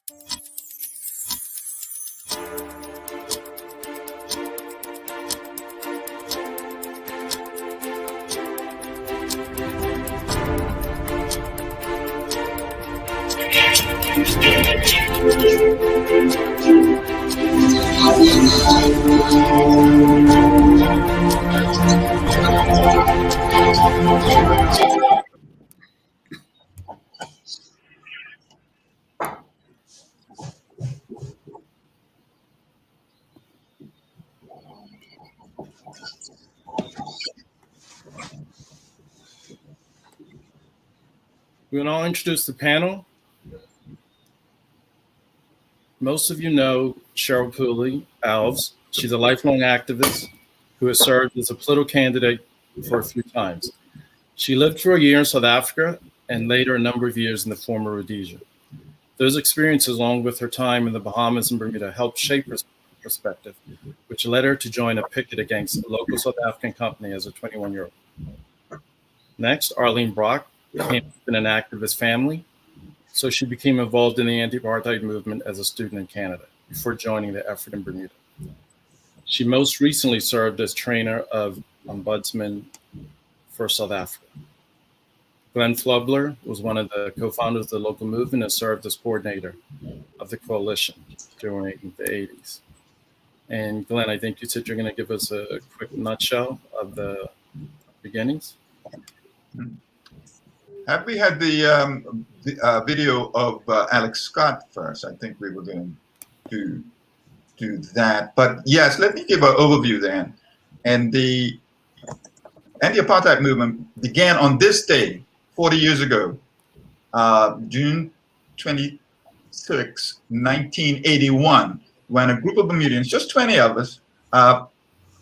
We will now introduce the panel. Most of you know Cheryl Pooley, Alves. She's a lifelong activist who has served as a political candidate for a few times. She lived for a year in South Africa and later a number of years in the former Rhodesia. Those experiences, along with her time in the Bahamas and Bermuda, helped shape her perspective, which led her to join a picket against a local South African company as a 21-year-old. Next, Arlene Brock came up in an activist family, so she became involved in the Anti-Apartheid Movement as a student in Canada before joining the effort in Bermuda. She most recently served as trainer of Ombudsman for South Africa. Glenn Flubler was one of the co-founders of the local movement and served as coordinator of the coalition during the 80s. And Glenn, I think you said you're going to give us a quick nutshell of the beginnings. Have we had the video of Alex Scott first? I think we were going to do that. But yes, let me give an overview then. And the Anti-Apartheid Movement began on this day, 40 years ago, June 26, 1981, when a group of Bermudians, just 20 of us,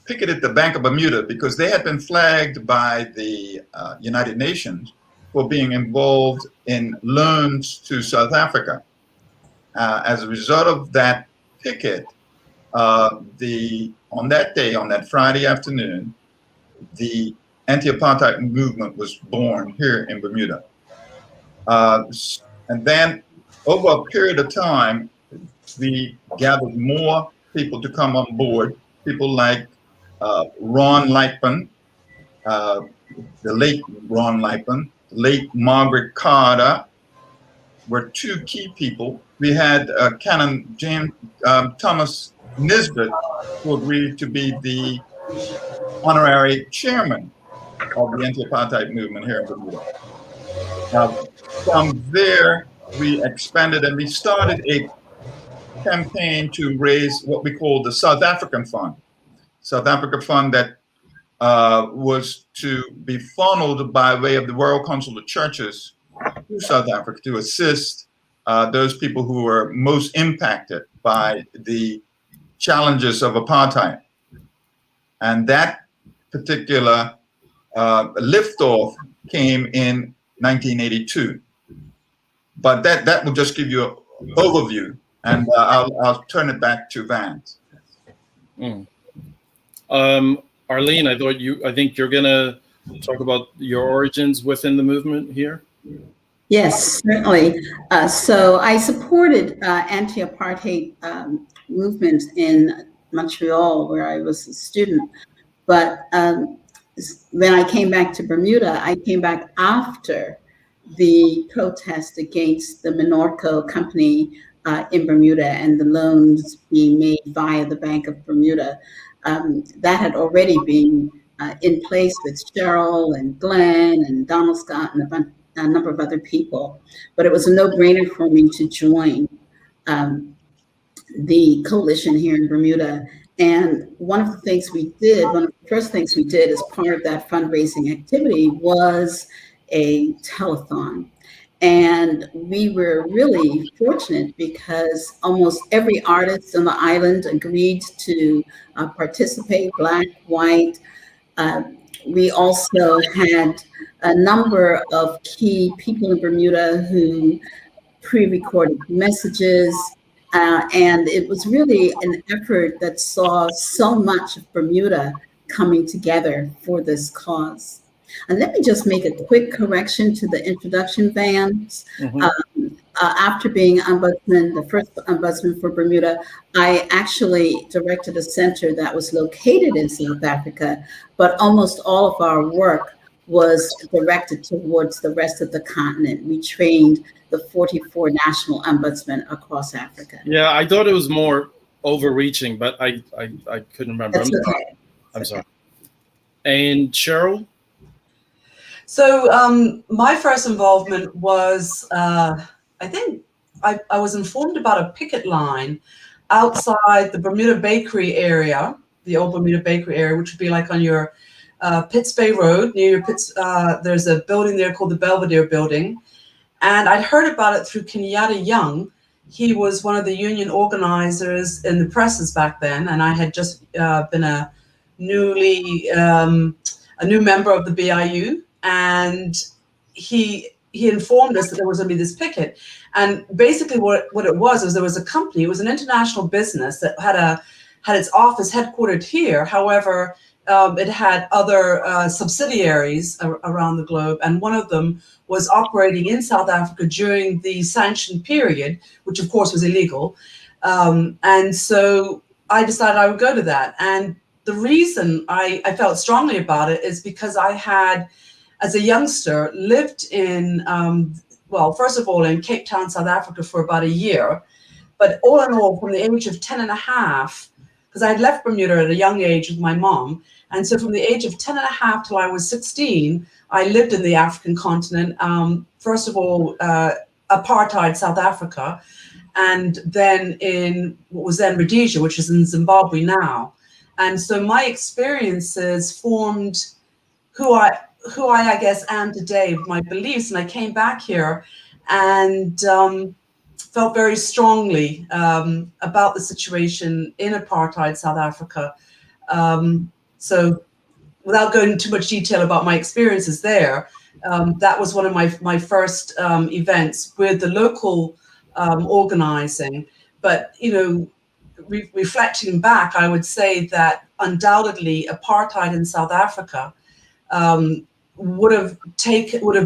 picketed the Bank of Bermuda because they had been flagged by the United Nations for being involved in loans to South Africa. As a result of that picket, on that day, on that Friday afternoon, the Anti-Apartheid Movement was born here in Bermuda. And then over a period of time, we gathered more people to come on board, people like Ron Lightman, the late Ron Lightman, late Margaret Carter were two key people. We had Canon James Thomas Nisbet, who agreed to be the honorary chairman of the Anti-Apartheid Movement here in Bermuda. From there, we expanded and we started a campaign to raise what we call the South African Fund. South Africa Fund that was to be funneled by way of the World Council of Churches to South Africa to assist those people who were most impacted by the challenges of apartheid. And that particular liftoff came in 1982. But that will just give you an overview, and I'll turn it back to Vance. Arlene, I think you're gonna talk about your origins within the movement here. Yes, certainly. So I supported anti-apartheid movement in Montreal, where I was a student. But when I came back to Bermuda, I came back after the protest against the Minorco company in Bermuda and the loans being made via the Bank of Bermuda. That had already been in place with Cheryl and Glenn and Donald Scott and a number of other people. But it was a no-brainer for me to join the coalition here in Bermuda. And one of the things we did, one of the first things we did as part of that fundraising activity was a telethon. And we were really fortunate because almost every artist on the island agreed to participate, Black, white. We also had a number of key people in Bermuda who pre-recorded messages. And it was really an effort that saw so much of Bermuda coming together for this cause. And let me just make a quick correction to the introduction, Vance. after being ombudsman, the first ombudsman for Bermuda, I actually directed a center that was located in South Africa, but almost all of our work was directed towards the rest of the continent. We trained the 44 national ombudsmen across Africa. Yeah, I thought it was more overreaching, but I couldn't remember. That's okay. I'm sorry. And Cheryl? So my first involvement was, I think I was informed about a picket line outside the Bermuda Bakery area, the old Bermuda Bakery area, which would be like on your Pitts Bay Road, near your Pitts, there's a building there called the Belvedere Building. And I'd heard about it through Kenyatta Young. He was one of the union organizers in the presses back then, and I had just been a new member of the BIU, and he informed us that there was going to be this picket. And basically what it was there was a company, it was an international business that had its office headquartered here. However, it had other subsidiaries around the globe, and one of them was operating in South Africa during the sanction period, which of course was illegal. And so I decided I would go to that. And the reason I felt strongly about it is because I had, as a youngster, lived in, well, first of all, in Cape Town, South Africa for about a year. But all in all, from the age of 10 and a half, because I had left Bermuda at a young age with my mom. And so from the age of 10 and a half till I was 16, I lived in the African continent. First of all, apartheid South Africa, and then in what was then Rhodesia, which is in Zimbabwe now. And so my experiences formed who I guess am today, my beliefs. And I came back here and felt very strongly about the situation in apartheid South Africa. So without going into too much detail about my experiences there, that was one of my first events with the local organizing. But, you know, reflecting back, I would say that undoubtedly apartheid in South Africa would have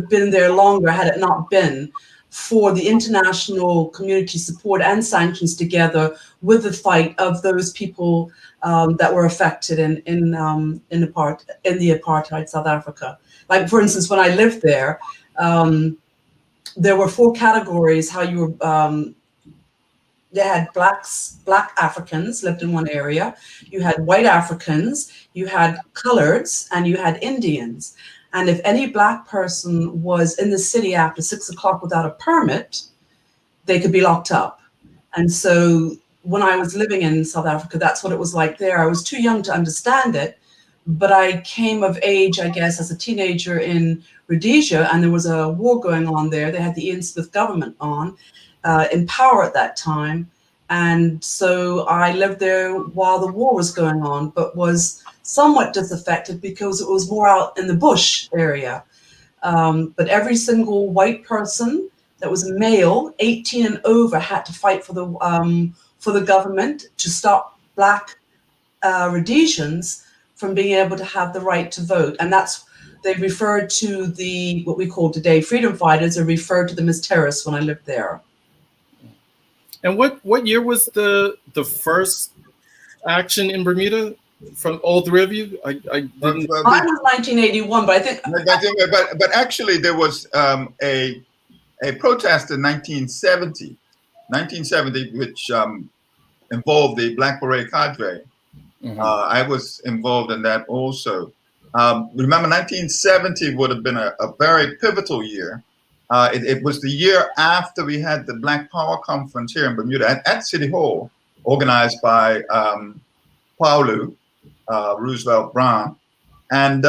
been there longer had it not been for the international community support and sanctions together with the fight of those people that were affected in the apartheid South Africa. Like, for instance, when I lived there, there were 4 categories how you were. They had black Africans lived in one area, you had white Africans, you had coloreds, and you had Indians. And if any black person was in the city after 6 o'clock without a permit, they could be locked up. And so when I was living in South Africa, that's what it was like there. I was too young to understand it, but I came of age, I guess, as a teenager in Rhodesia, and there was a war going on there. They had the Ian Smith government in power at that time. And so I lived there while the war was going on, but was somewhat disaffected because it was more out in the bush area. But every single white person that was male, 18 and over, had to fight for the government to stop black Rhodesians from being able to have the right to vote. And that's, they referred to what we call today freedom fighters, or referred to them as terrorists when I lived there. And what year was the first action in Bermuda from all 3 of you? I didn't. Mine was 1981, but I think. But actually, there was a protest in 1970, which involved the Black Beret cadre. Mm-hmm. I was involved in that also. Remember, 1970 would have been a very pivotal year. It was the year after we had the Black Power Conference here in Bermuda at City Hall, organized by Paulu, Roosevelt Brown. And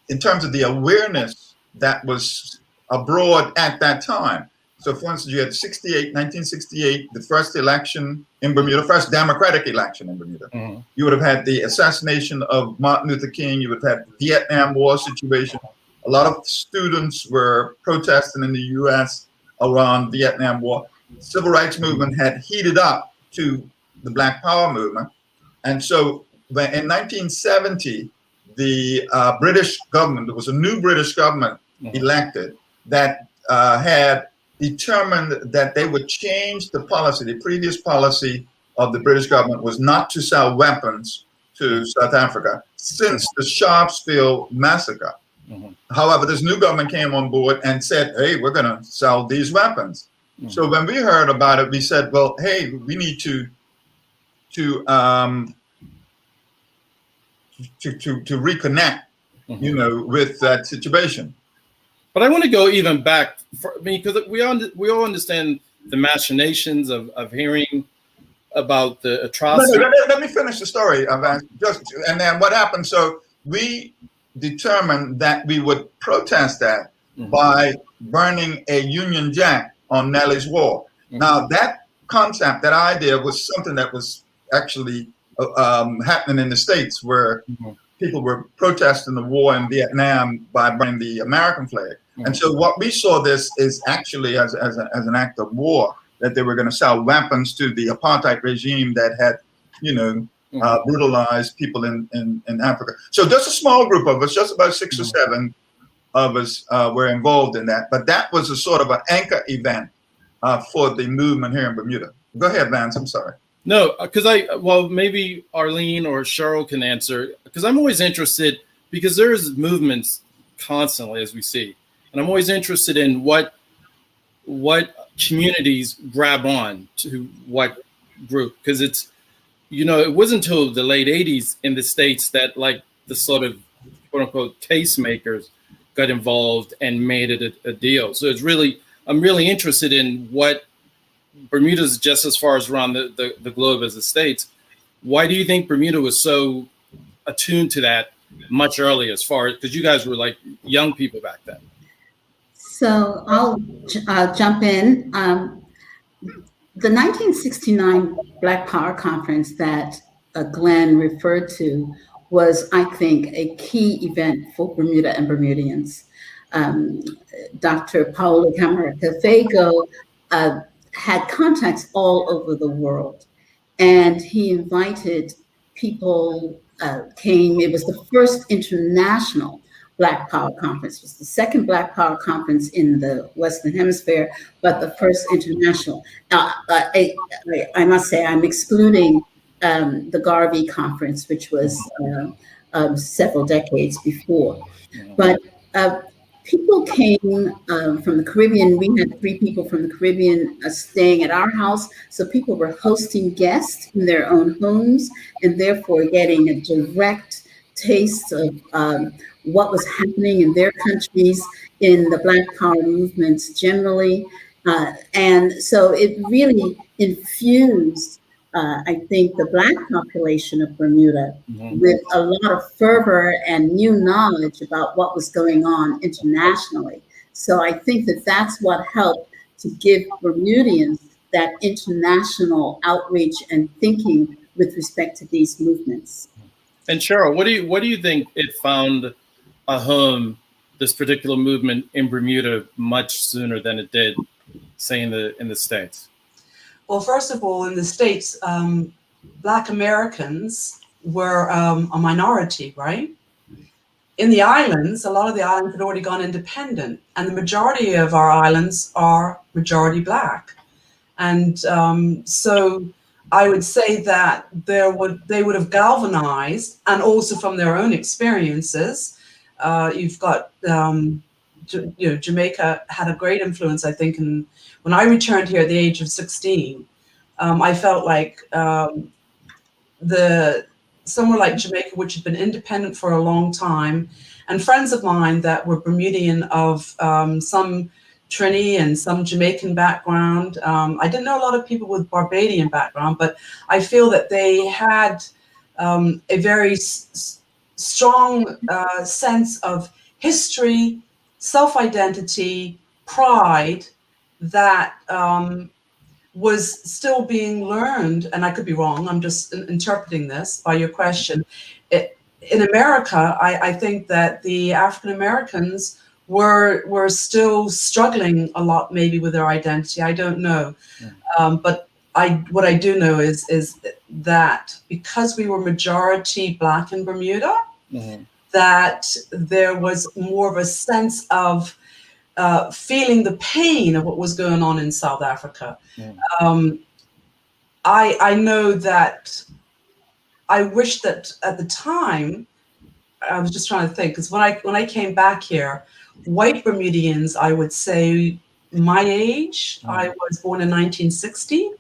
in terms of the awareness that was abroad at that time. So for instance, you had 1968, the first election in Bermuda, first democratic election in Bermuda. Mm-hmm. You would have had the assassination of Martin Luther King. You would have had the Vietnam War situation. A lot of students were protesting in the US around Vietnam War. The civil rights movement had heated up to the Black Power movement. And so in 1970, the British government, there was a new British government elected that had determined that they would change the policy. The previous policy of the British government was not to sell weapons to South Africa since the Sharpsville massacre. However, this new government came on board and said, hey, we're going to sell these weapons. So when we heard about it, we said, well, hey, we need to reconnect, with that situation. But I want to go even back, because we all understand the machinations of hearing about the atrocity. Let me finish the story, and then what happened. So we determined that we would protest that by burning a Union Jack on Nelly's Wall. Now that concept, that idea, was something that was actually happening in the States, where people were protesting the war in Vietnam by burning the American flag. And so what we saw this is actually as an act of war, that they were going to sell weapons to the apartheid regime that had, brutalized people in Africa. So just a small group of us, just about 6 or 7 of us were involved in that. But that was a sort of an anchor event for the movement here in Bermuda. Go ahead, Vance, I'm sorry. No, because maybe Arlene or Cheryl can answer, because I'm always interested, because there's movements constantly, as we see. And I'm always interested in what communities grab on to what group, because it's, it wasn't until the late 80s in the States that like the sort of quote unquote tastemakers got involved and made it a deal. So I'm really interested in what Bermuda's just as far as around the globe as the States. Why do you think Bermuda was so attuned to that much earlier, as far as, because you guys were like young people back then? So I'll jump in. The 1969 Black Power Conference that Glenn referred to was, I think, a key event for Bermuda and Bermudians. Dr. Paulo Camargo had contacts all over the world, and he invited people, it was the first international Black Power Conference. It was the second Black Power Conference in the Western Hemisphere, but the first international. I must say, I'm excluding the Garvey Conference, which was several decades before. But people came from the Caribbean. We had 3 people from the Caribbean staying at our house. So people were hosting guests in their own homes, and therefore getting a direct taste of what was happening in their countries, in the Black Power movements generally. And so it really infused, I think, the Black population of Bermuda with a lot of fervor and new knowledge about what was going on internationally. So I think that that's what helped to give Bermudians that international outreach and thinking with respect to these movements. And Cheryl, what do you think it found a home, this particular movement in Bermuda, much sooner than it did, say, in the States? Well, first of all, in the States, Black Americans were a minority, right? In the islands, a lot of the islands had already gone independent, and the majority of our islands are majority Black. And so I would say that they would have galvanized, and also from their own experiences. You've got, Jamaica had a great influence, I think. And when I returned here at the age of 16, I felt like somewhere like Jamaica, which had been independent for a long time, and friends of mine that were Bermudian of some Trini and some Jamaican background. I didn't know a lot of people with Barbadian background, but I feel that they had a very strong sense of history, self-identity, pride that was still being learned. And I could be wrong, I'm just interpreting this by your question. In America, I think that the African Americans were still struggling a lot, maybe, with their identity. I don't know. But what I do know is that because we were majority Black in Bermuda, that there was more of a sense of feeling the pain of what was going on in South Africa. Yeah. I know that I wish that at the time, I was just trying to think, because when I came back here, white Bermudians, I would say my age, I was born in 1960,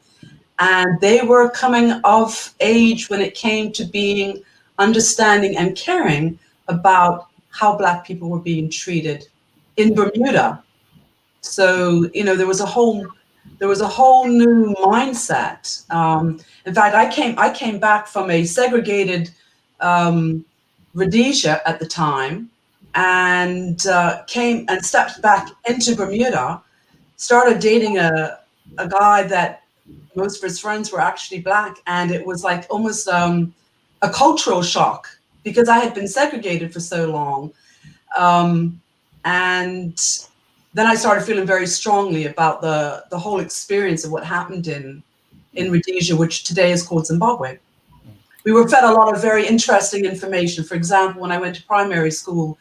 and they were coming of age when it came to being understanding and caring about how Black people were being treated in Bermuda. So, you know, there was a whole new mindset. In fact, I came back from a segregated Rhodesia at the time, and came and stepped back into Bermuda, started dating a guy that most of his friends were actually Black, and it was like almost a cultural shock because I had been segregated for so long. And then I started feeling very strongly about the whole experience of what happened in Rhodesia, which today is called Zimbabwe. We were fed a lot of very interesting information. For example, when I went to primary school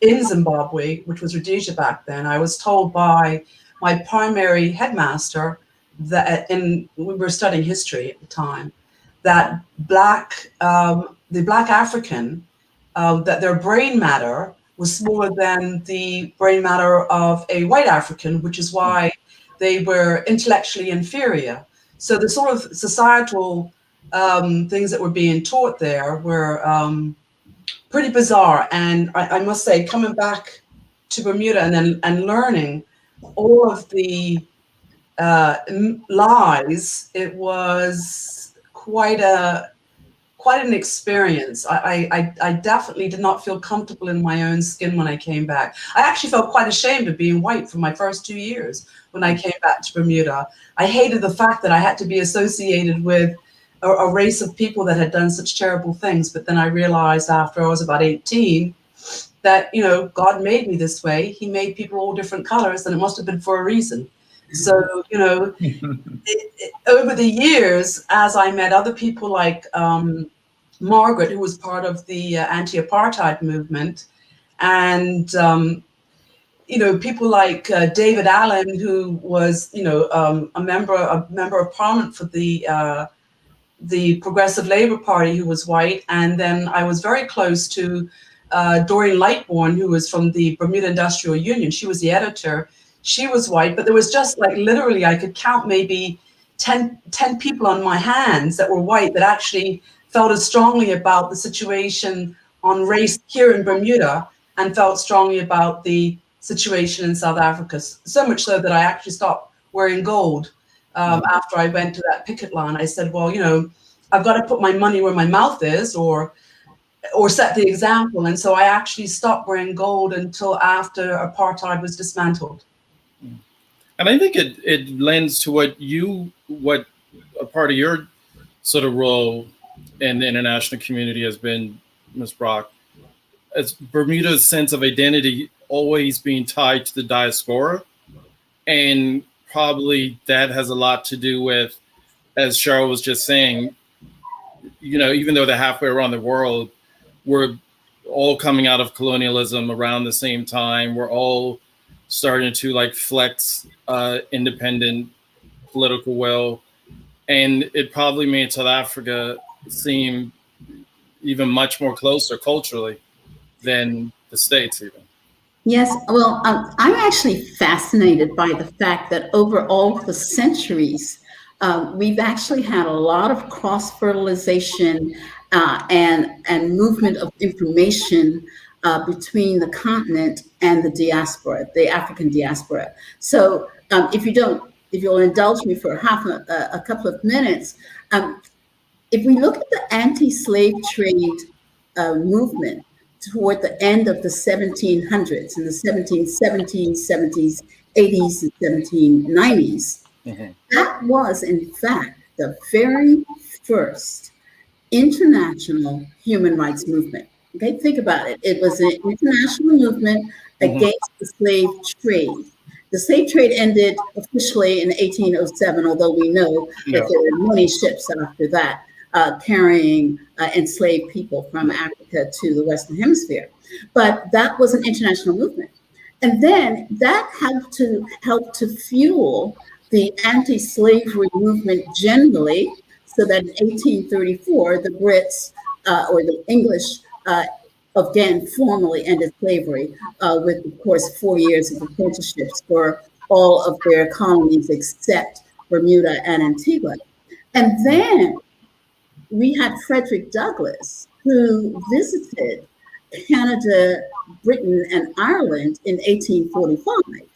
in Zimbabwe, which was Rhodesia back then, I was told by my primary headmaster that, and we were studying history at the time, that the Black African, that their brain matter was smaller than the brain matter of a white African, which is why they were intellectually inferior. So the sort of societal things that were being taught there were pretty bizarre. And I must say, coming back to Bermuda and learning all of the lies, it was quite an experience. I definitely did not feel comfortable in my own skin when I came back. I actually felt quite ashamed of being white for my first 2 years when I came back to Bermuda. I hated the fact that I had to be associated with a race of people that had done such terrible things. But then I realized after I was about 18 that, you know, God made me this way. He made people all different colors, and it must have been for a reason. So, you know, over the years, as I met other people like Margaret, who was part of the Anti-Apartheid Movement, and you know, people like David Allen, who was, you know, a member of Parliament for the Progressive Labour Party, who was white, and then I was very close to Doreen Lightbourne, who was from the Bermuda Industrial Union. She was the editor. She was white, but there was just like literally I could count maybe 10 people on my hands that were white that actually felt as strongly about the situation on race here in Bermuda and felt strongly about the situation in South Africa. So much so that I actually stopped wearing gold after I went to that picket line. I said, well, you know, I've got to put my money where my mouth is or set the example. And so I actually stopped wearing gold until after apartheid was dismantled. And I think it lends to what a part of your sort of role in the international community has been, Ms. Brock, as Bermuda's sense of identity always being tied to the diaspora. And probably that has a lot to do with, as Cheryl was just saying, you know, even though they're halfway around the world, we're all coming out of colonialism around the same time. We're all starting to like flex independent political will. And it probably made South Africa seem even much more closer culturally than the States even. Yes, well, I'm actually fascinated by the fact that over all the centuries, we've actually had a lot of cross-fertilization and movement of information between the continent and the diaspora, the African diaspora. So if you'll indulge me for a couple of minutes, if we look at the anti-slave trade movement toward the end of the 1700s, in the 1770s, 70s, 80s, and 1790s, that was in fact the very first international human rights movement. Okay, think about it. It was an international movement against the slave trade. The slave trade ended officially in 1807, although we know that there were many ships after that carrying enslaved people from Africa to the Western Hemisphere. But that was an international movement. And then that helped to fuel the anti-slavery movement generally, so that in 1834, the Brits or the English again formally ended slavery with, of course, 4 years of apprenticeships for all of their colonies except Bermuda and Antigua. And then we had Frederick Douglass, who visited Canada, Britain, and Ireland in 1845.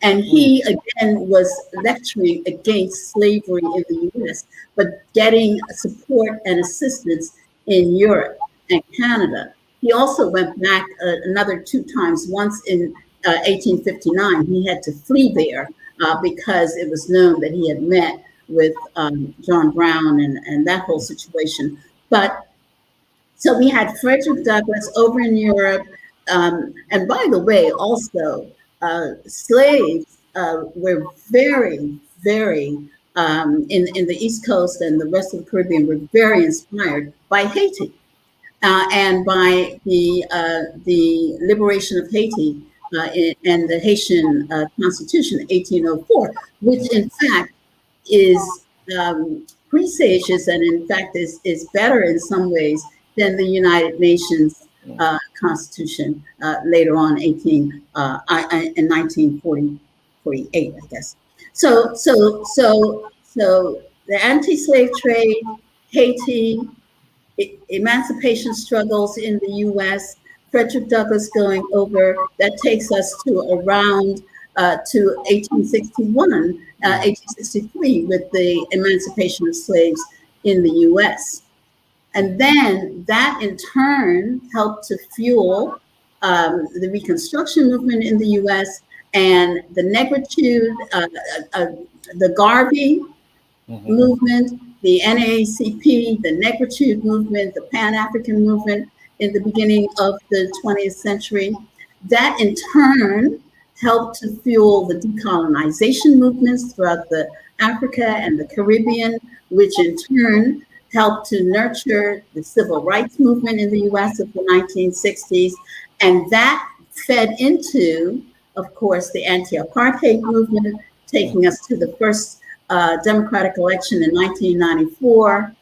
And he, again, was lecturing against slavery in the US, but getting support and assistance in Europe and Canada. He also went back another 2 times, once in 1859. He had to flee there because it was known that he had met with John Brown and that whole situation. But so we had Frederick Douglass over in Europe. And by the way, also, slaves were very, very, in the East Coast and the rest of the Caribbean, were very inspired by Haiti and by the liberation of Haiti and the Haitian Constitution, 1804, which in fact is presages and in fact is better in some ways than the United Nations Constitution later on, in 1948, I guess. So the anti-slave trade, Haiti, emancipation struggles in the U.S., Frederick Douglass going over, that takes us to around to 1861, 1863, with the emancipation of slaves in the U.S. And then that in turn helped to fuel the Reconstruction movement in the US and the negritude, the Garvey movement, the NAACP, the negritude movement, the Pan-African movement in the beginning of the 20th century. That in turn helped to fuel the decolonization movements throughout the Africa and the Caribbean, which in turn helped to nurture the civil rights movement in the US of the 1960s. And that fed into, of course, the anti-apartheid movement, taking us to the first democratic election in 1994,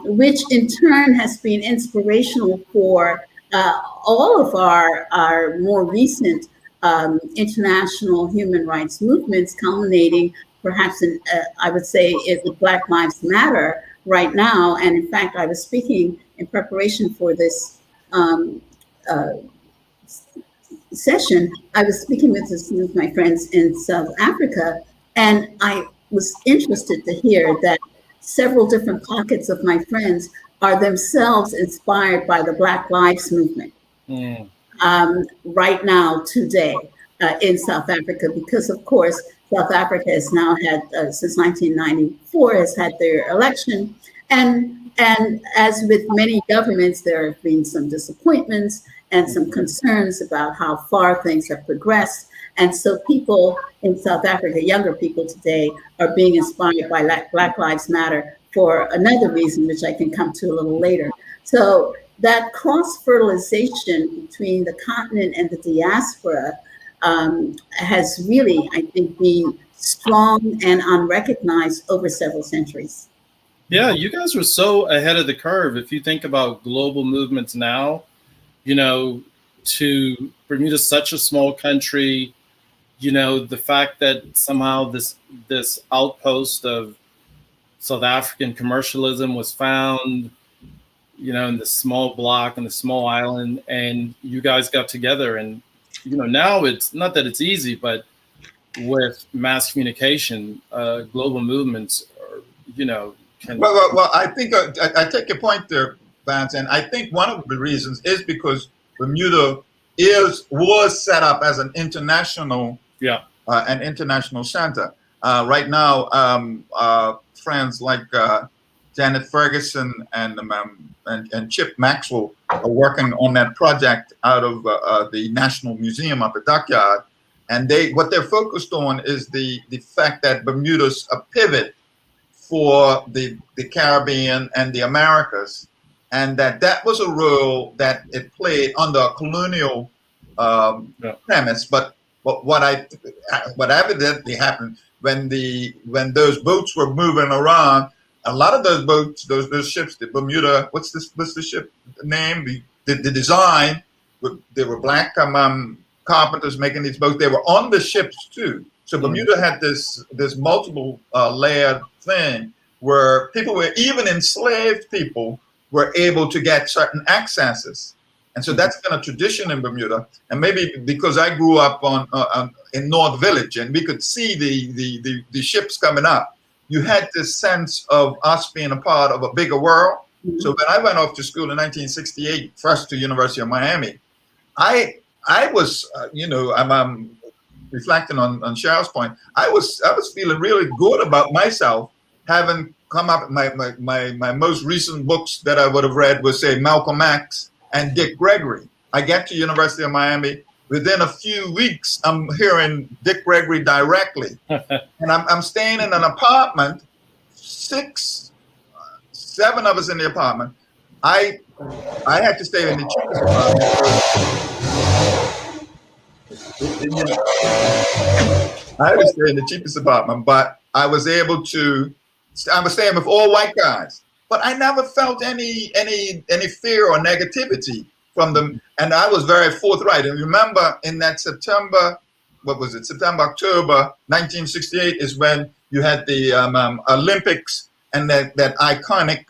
which in turn has been inspirational for all of our more recent international human rights movements, culminating perhaps in, I would say, with Black Lives Matter right now. And in fact, I was speaking in preparation for this session. I was speaking with some of my friends in South Africa, and I was interested to hear that several different pockets of my friends are themselves inspired by the Black Lives Movement right now, today, in South Africa, because of course, South Africa has now had, since 1994, has had their election. And as with many governments, there have been some disappointments and some concerns about how far things have progressed. And so people in South Africa, younger people today, are being inspired by Black Lives Matter for another reason, which I can come to a little later. So that cross-fertilization between the continent and the diaspora has really, I think, been strong and unrecognized over several centuries. Yeah, you guys were so ahead of the curve. If you think about global movements now, you know, to Bermuda, such a small country, you know, the fact that somehow this outpost of South African commercialism was found, you know, in this small block, in the small island, and you guys got together. And, you know, now it's not that it's easy, but with mass communication, global movements are, you know, Well, I think I take your point there, Vance, and I think one of the reasons is because Bermuda was set up as an international center. Right now, friends like Janet Ferguson and Chip Maxwell are working on that project out of the National Museum up at Dockyard, and what they're focused on is the fact that Bermuda's a pivot for the Caribbean and the Americas, and that was a role that it played under a colonial premise, but But what evidently happened when those boats were moving around, a lot of those boats, those ships, the Bermuda, what's the ship name? The design, they were black carpenters making these boats. They were on the ships too. So Bermuda had this multiple layered thing where people were, even enslaved people were able to get certain accesses. And so that's been a tradition in Bermuda. And maybe because I grew up in North Village and we could see the ships coming up, you had this sense of us being a part of a bigger world. So when I went off to school in 1968, first to University of Miami, I was, I'm reflecting on Cheryl's point. I was feeling really good about myself, having come up. My most recent books that I would have read was, say, Malcolm X and Dick Gregory. I get to University of Miami. Within a few weeks, I'm hearing Dick Gregory directly, and I'm staying in an apartment. 6, 7 of us in the apartment. I had to stay in the cheapest apartment. I had to stay in the cheapest apartment, but I was able to. I was staying with all white guys, but I never felt any fear or negativity from them, and I was very forthright. And remember, in that September, October 1968 is when you had the Olympics and that iconic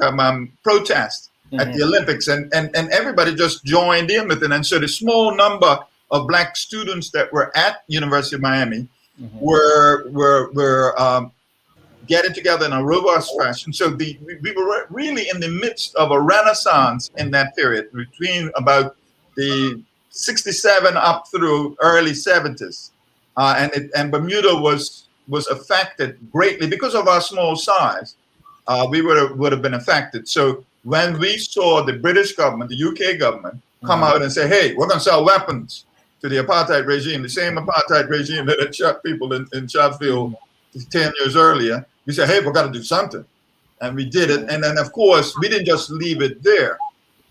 protest at the Olympics, and everybody just joined in with it. And so the small number of black students that were at University of Miami were getting together in a robust fashion. So we were really in the midst of a renaissance in that period, between about the 67 up through early 70s. And Bermuda was affected greatly because of our small size. We would have been affected. So when we saw the British government, the UK government, come out and say, hey, we're going to sell weapons to the apartheid regime, the same apartheid regime that had shot people in Sheffield 10 years earlier, we said, hey, we've got to do something. And we did it. And then, of course, we didn't just leave it there.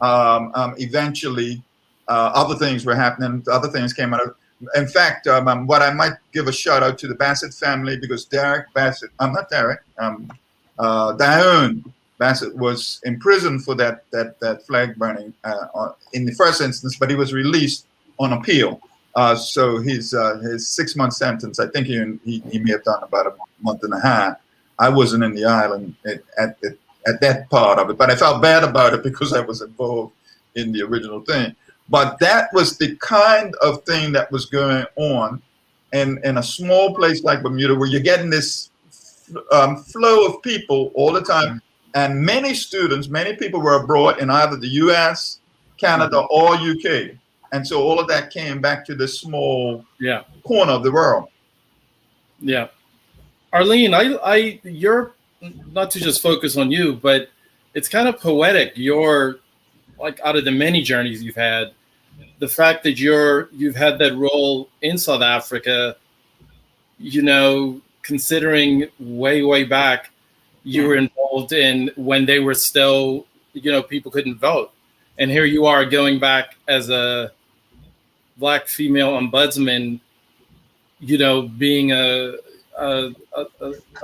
Eventually, other things were happening. Other things came out. In fact, what I might give a shout out to the Bassett family, because Diane Bassett was in prison for that flag burning in the first instance, but he was released on appeal. So his 6-month sentence, I think he may have done about a month and a half. I wasn't in the island at that part of it, but I felt bad about it because I was involved in the original thing. But that was the kind of thing that was going on in a small place like Bermuda, where you're getting this flow of people all the time. And many people were abroad in either the US, Canada, or UK. And so all of that came back to this small corner of the world. Yeah. Arlene, you're not to just focus on you, but it's kind of poetic. You're like, out of the many journeys you've had, the fact that you've had that role in South Africa, considering way back, you were involved in when they were still, people couldn't vote. And here you are going back as a Black female ombudsman, being a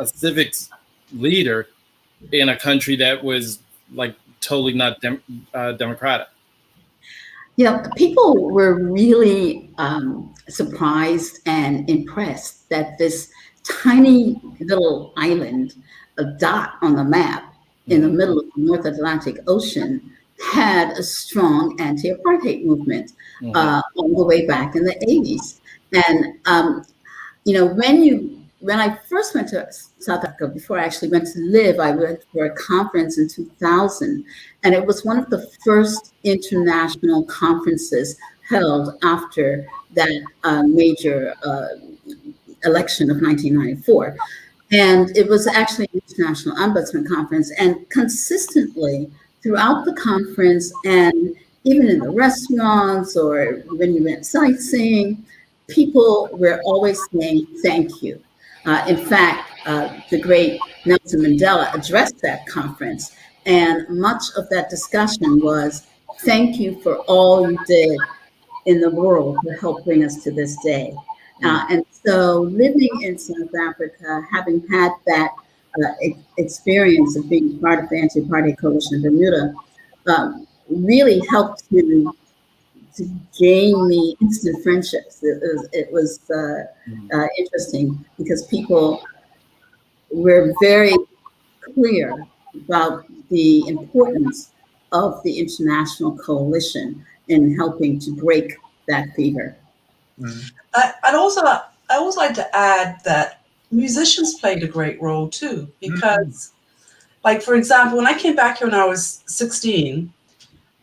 civics leader in a country that was like totally not democratic. People were really surprised and impressed that this tiny little island, a dot on the map in the middle of the North Atlantic Ocean, had a strong anti-apartheid movement all the way back in the 80s. And, when I first went to South Africa, before I actually went to live, I went for a conference in 2000. And it was one of the first international conferences held after that major election of 1994. And it was actually an international ombudsman conference. And consistently throughout the conference, and even in the restaurants or when you went sightseeing, people were always saying thank you. In fact, the great Nelson Mandela addressed that conference, and much of that discussion was, thank you for all you did in the world to help bring us to this day. And so living in South Africa, having had that experience of being part of the Anti-Apartheid Coalition in Bermuda, really helped to gain me instant friendships. It was interesting because people were very clear about the importance of the international coalition in helping to break that fever. I also like to add that musicians played a great role too, because, like, for example, when I came back here when I was 16,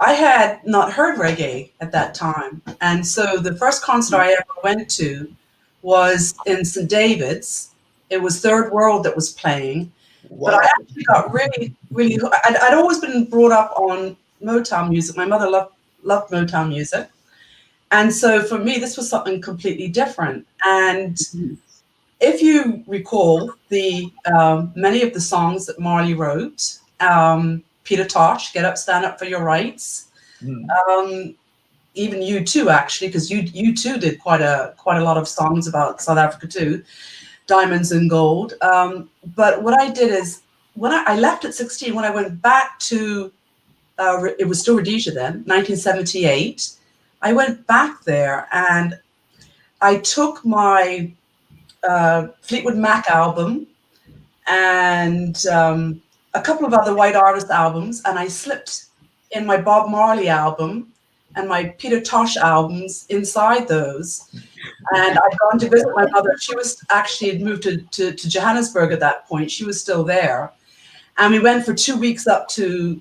I had not heard reggae at that time. And so the first concert I ever went to was in St. David's. It was Third World that was playing. Wow. But I actually got really, I'd always been brought up on Motown music. My mother loved Motown music. And so for me, this was something completely different. And if you recall the many of the songs that Marley wrote, Peter Tosh, Get Up, Stand Up for Your Rights. Even U2 actually, because U2 did quite a lot of songs about South Africa too, Diamonds and Gold. But what I did is when I left at 16, when I went back to, it was still Rhodesia then, 1978, I went back there and I took my Fleetwood Mac album and a couple of other white artist albums, and I slipped in my Bob Marley album and my Peter Tosh albums inside those. And I'd gone to visit my mother. She was actually had moved to Johannesburg at that point. She was still there. And we went for 2 weeks up to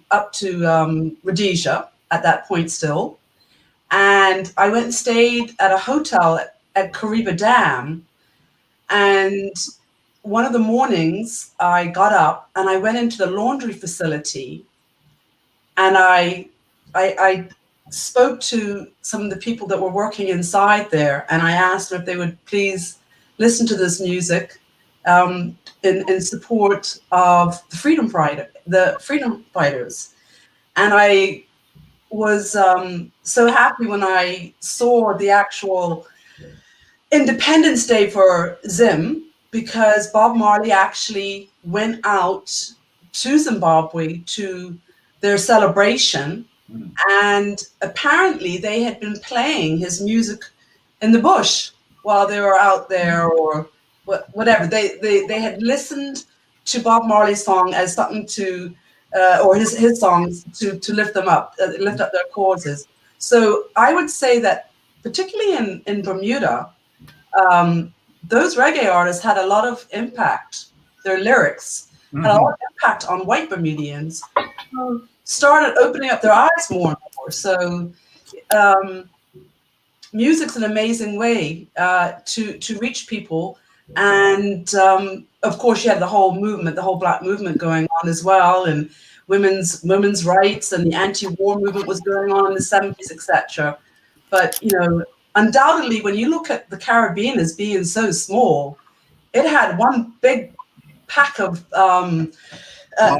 Rhodesia at that point still. And I went and stayed at a hotel at Kariba Dam. And one of the mornings I got up and I went into the laundry facility and I spoke to some of the people that were working inside there, and I asked them if they would please listen to this music in support of the freedom fighters. And I was so happy when I saw the actual Independence Day for Zim, because Bob Marley actually went out to Zimbabwe to their celebration. And apparently they had been playing his music in the bush while they were out there, or whatever. They had listened to Bob Marley's song as something to, or his songs to lift them up, lift up their causes. So I would say that particularly in Bermuda, those reggae artists had a lot of impact. Their lyrics had a lot of impact on white Bermudians. Started opening up their eyes more and more. So music's an amazing way to reach people. And of course you had the whole movement, the whole Black movement going on as well, and women's rights, and the anti-war movement was going on in the 70s, etc. But undoubtedly, when you look at the Caribbean as being so small, it had one big pack of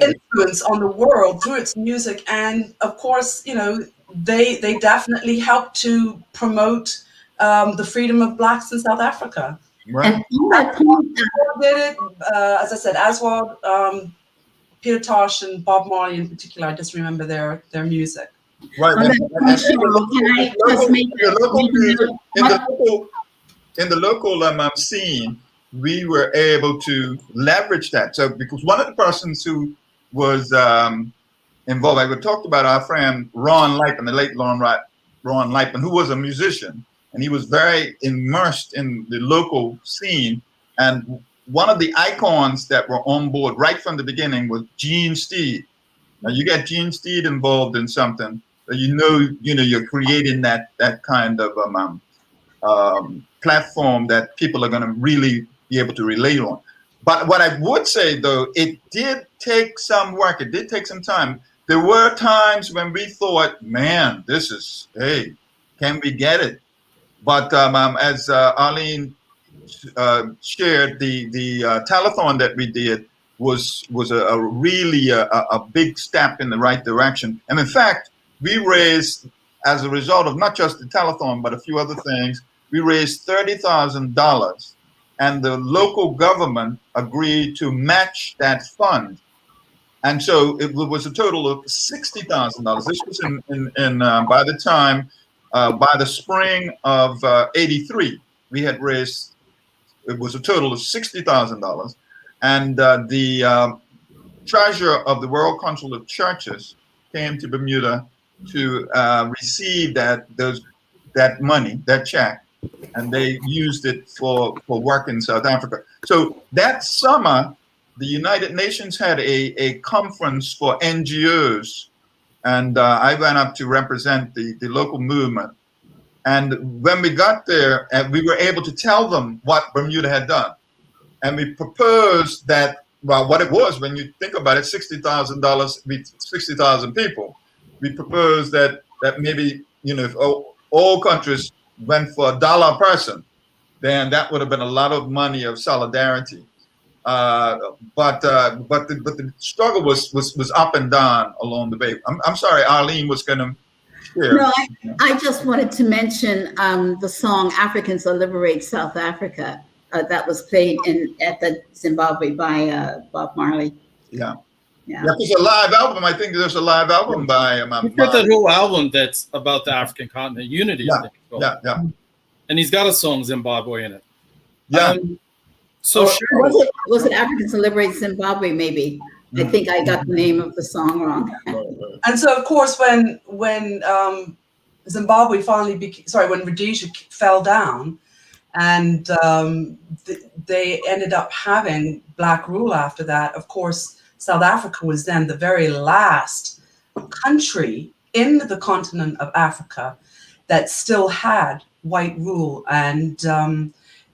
influence on the world through its music. And of course, they definitely helped to promote the freedom of Blacks in South Africa. Right. And on that point, Did it, as I said, Aswad, Peter Tosh, and Bob Marley in particular. I just remember their music. Right. on that point, Cheryl, can I just make in the local scene, we were able to leverage that. So because one of the persons who was involved, I talked about our friend Ron Lipen, the late Ron Lipen, who was a musician, and he was very immersed in the local scene. And one of the icons that were on board right from the beginning was Gene Steed. Now you get Gene Steed involved in something, you're creating that kind of platform that people are going to really be able to relate on. But what I would say, though, it did take some work. It did take some time. There were times when we thought, man, can we get it? But as Arlene shared, the telethon that we did was a really a big step in the right direction. And in fact, we raised, as a result of not just the telethon, but a few other things, we raised $30,000, and the local government agreed to match that fund. And so it was a total of $60,000. This was by the time, by the spring of '83, we had raised, it was a total of $60,000. And the treasurer of the World Council of Churches came to Bermuda to receive that money, that check, and they used it for work in South Africa. So that summer, the United Nations had a conference for NGOs, and I went up to represent the local movement. And when we got there, we were able to tell them what Bermuda had done. And we proposed that, well, what it was, when you think about it, $60,000, 60,000 people. We proposed that maybe, if all countries went for $1 a person, then that would have been a lot of money of solidarity. But the struggle was up and down along the way. I'm sorry, Arlene was going to share. No, I just wanted to mention the song "Africans Will Liberate South Africa" that was played at the Zimbabwe by Bob Marley. Yeah. There's a live album. I think there's a live album by. You've got that whole album that's about the African continent, Unity. Yeah. And he's got a song Zimbabwe in it. Yeah. So was it Africans to Liberate Zimbabwe? Maybe. I think I got the name of the song wrong. And so, of course, when Zimbabwe when Rhodesia fell down, and they ended up having black rule after that. Of course, South Africa was then the very last country in the continent of Africa that still had white rule, and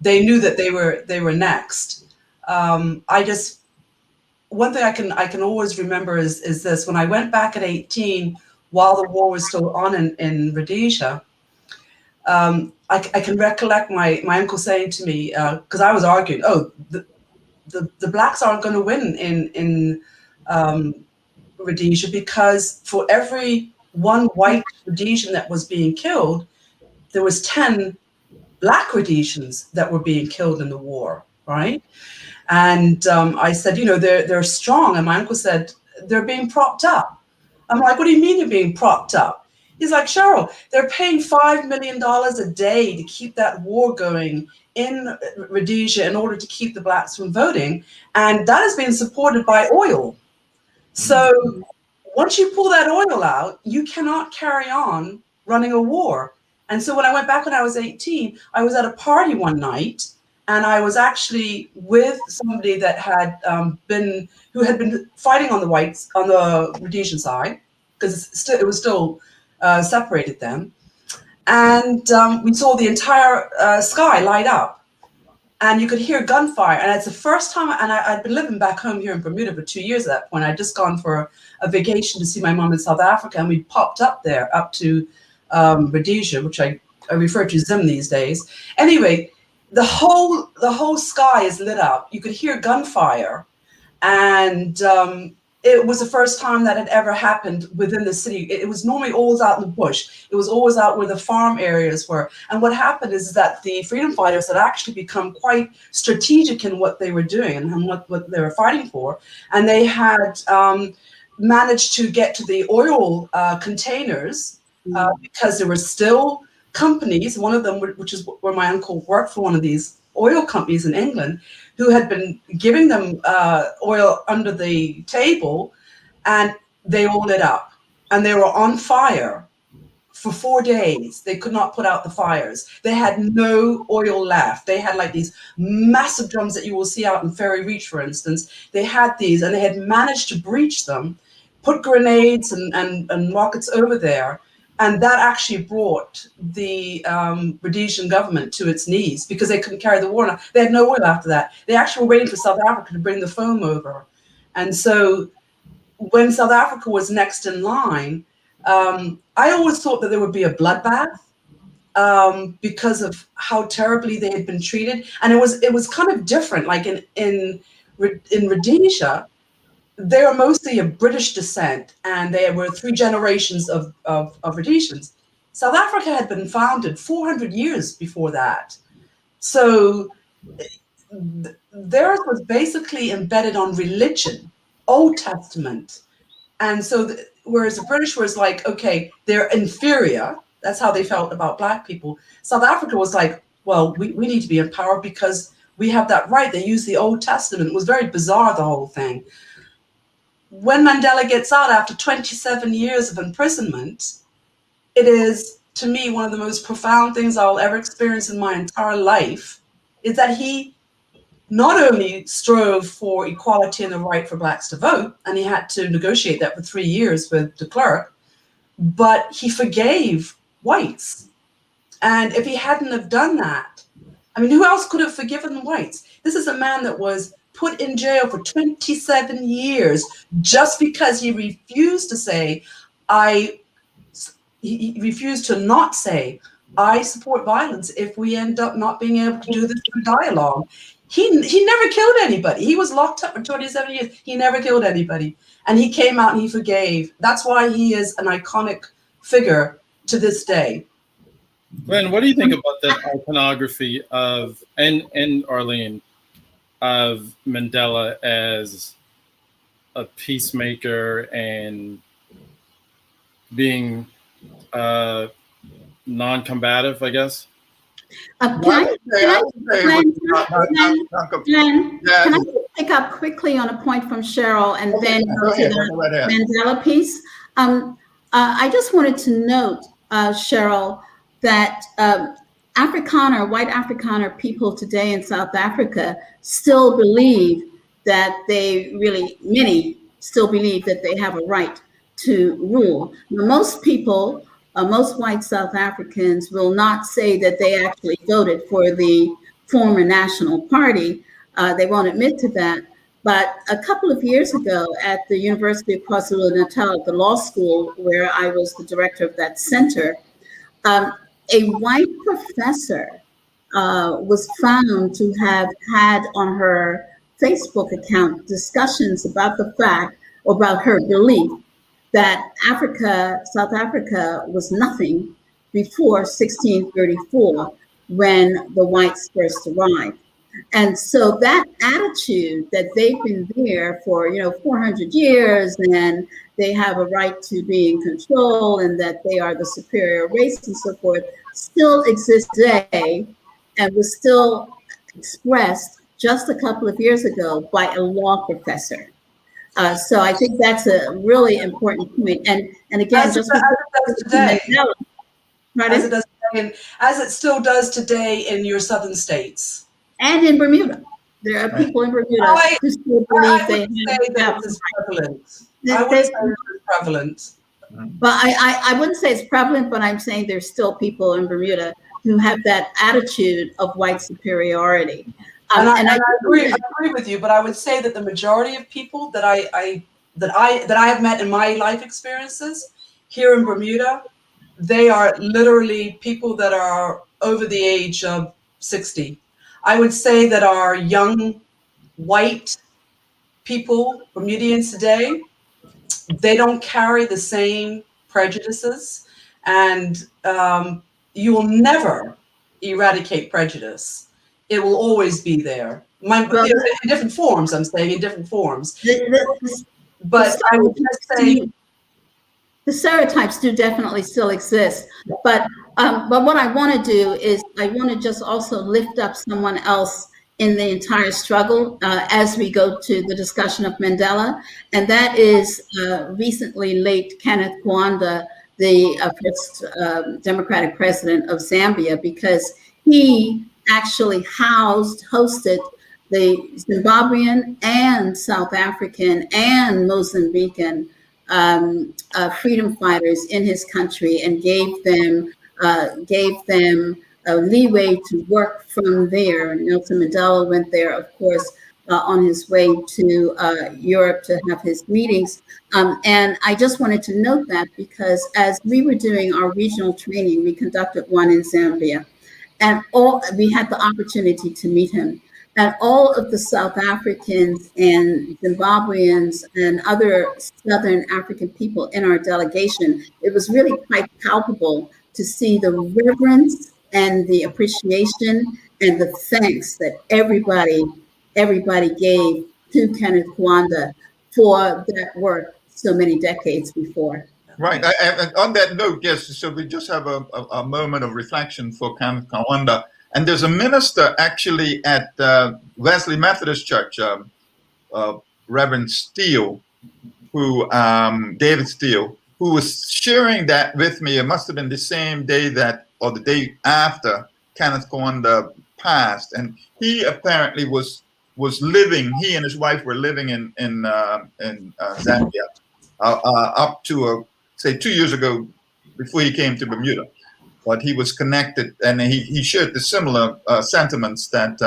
they knew that they were next. One thing I can always remember is this: when I went back at 18, while the war was still on in Rhodesia, I can recollect my uncle saying to me, because I was arguing, the blacks aren't going to win in Rhodesia, because for every one white Rhodesian that was being killed, there was 10 black Rhodesians that were being killed in the war, right? And I said, they're strong. And my uncle said, they're being propped up. I'm like, what do you mean they're being propped up? He's like, Cheryl, they're paying $5 million a day to keep that war going in Rhodesia in order to keep the blacks from voting. And that has been supported by oil. So once you pull that oil out, you cannot carry on running a war. And so when I went back when I was 18, I was at a party one night, and I was actually with somebody that had been fighting on the Rhodesian side, because it was still separated them. And we saw the entire sky light up, and you could hear gunfire. And it's the first time, and I'd been living back home here in Bermuda for 2 years at that point. I'd just gone for a vacation to see my mom in South Africa, and we popped up there, up to Rhodesia, which I refer to Zim these days. Anyway, the whole sky is lit up. You could hear gunfire, and it was the first time that had ever happened within the city. It was normally always out in the bush. It was always out where the farm areas were. And what happened is that the freedom fighters had actually become quite strategic in what they were doing and what they were fighting for. And they had managed to get to the oil containers because there were still companies, one of them, which is where my uncle worked for one of these oil companies in England, who had been giving them oil under the table, and they all lit up, and they were on fire for 4 days. They could not put out the fires. They had no oil left. They had like these massive drums that you will see out in Ferry Reach, for instance. They had these, and they had managed to breach them, put grenades and rockets over there. And that actually brought the Rhodesian government to its knees, because they couldn't carry the war on. They had no oil after that. They actually were waiting for South Africa to bring the foam over. And so when South Africa was next in line, I always thought that there would be a bloodbath because of how terribly they had been treated. And it was kind of different. Like in Rhodesia, they are mostly of British descent, and they were 3 generations of Rhodesians. South Africa had been founded 400 years before that. So theirs was basically embedded on religion, Old Testament. And so, whereas the British was like, okay, they're inferior. That's how they felt about Black people. South Africa was like, well, we need to be empowered because we have that right. They use the Old Testament. It was very bizarre, the whole thing. When Mandela gets out after 27 years of imprisonment, it is, to me, one of the most profound things I'll ever experience in my entire life, is that he not only strove for equality and the right for Blacks to vote, and he had to negotiate that for 3 years with de Klerk, but he forgave whites. And if he hadn't have done that, I mean, who else could have forgiven whites? This is a man that was put in jail for 27 years just because he refused to say, he refused to not say, I support violence if we end up not being able to do this through dialogue. He never killed anybody. He was locked up for 27 years. He never killed anybody. And he came out and he forgave. That's why he is an iconic figure to this day. Glenn, what do you think about that iconography of, and Arlene, of Mandela as a peacemaker and being non-combative, I guess? Glenn, can I pick up quickly on a point from Cheryl and then go to the Mandela piece? I just wanted to note, Cheryl, that white Afrikaner people today in South Africa still believe that many still believe that they have a right to rule. Now, most people, most white South Africans will not say that they actually voted for the former National Party. They won't admit to that. But a couple of years ago at the University of KwaZulu-Natal, the law school where I was the director of that center, a white professor was found to have had on her Facebook account discussions about the fact, or about her belief, that South Africa was nothing before 1634 when the whites first arrived. And so that attitude that they've been there for 400 years and they have a right to be in control and that they are the superior race and so forth still exists today and was still expressed just a couple of years ago by a law professor. So I think that's a really important point. And again, as it still does today in your southern states. And in Bermuda. There are people in Bermuda who still believe they have prevalent. I wouldn't say it's prevalent. But I wouldn't say it's prevalent, but I'm saying there's still people in Bermuda who have that attitude of white superiority. And I agree with you, but I would say that the majority of people that I have met in my life experiences here in Bermuda, they are literally people that are over the age of 60. I would say that our young white people, Bermudians today, they don't carry the same prejudices, and you will never eradicate prejudice. It will always be there. In different forms, I'm saying, in different forms. But I would just say the stereotypes do definitely still exist. But what I want to do is I want to just also lift up someone else in the entire struggle as we go to the discussion of Mandela, and that is recently late Kenneth Kaunda, the first Democratic president of Zambia, because he actually hosted the Zimbabwean and South African and Mozambican freedom fighters in his country and gave them a leeway to work from there. Nelson Mandela went there, of course, on his way to Europe to have his meetings. And I just wanted to note that because as we were doing our regional training, we conducted one in Zambia. And we had the opportunity to meet him. And all of the South Africans and Zimbabweans and other Southern African people in our delegation, it was really quite palpable to see the reverence and the appreciation and the thanks that everybody gave to Kenneth Kaunda for that work so many decades before. Right. And on that note, yes, so we just have a moment of reflection for Kenneth Kaunda. And there's a minister actually at Wesley Methodist Church, Reverend Steele, who, David Steele, who was sharing that with me. It must have been the same day that, or the day after Kenneth Kaunda passed. And he apparently was living, he and his wife were living in Zambia up to, say, 2 years ago before he came to Bermuda. But he was connected, and he shared the similar sentiments that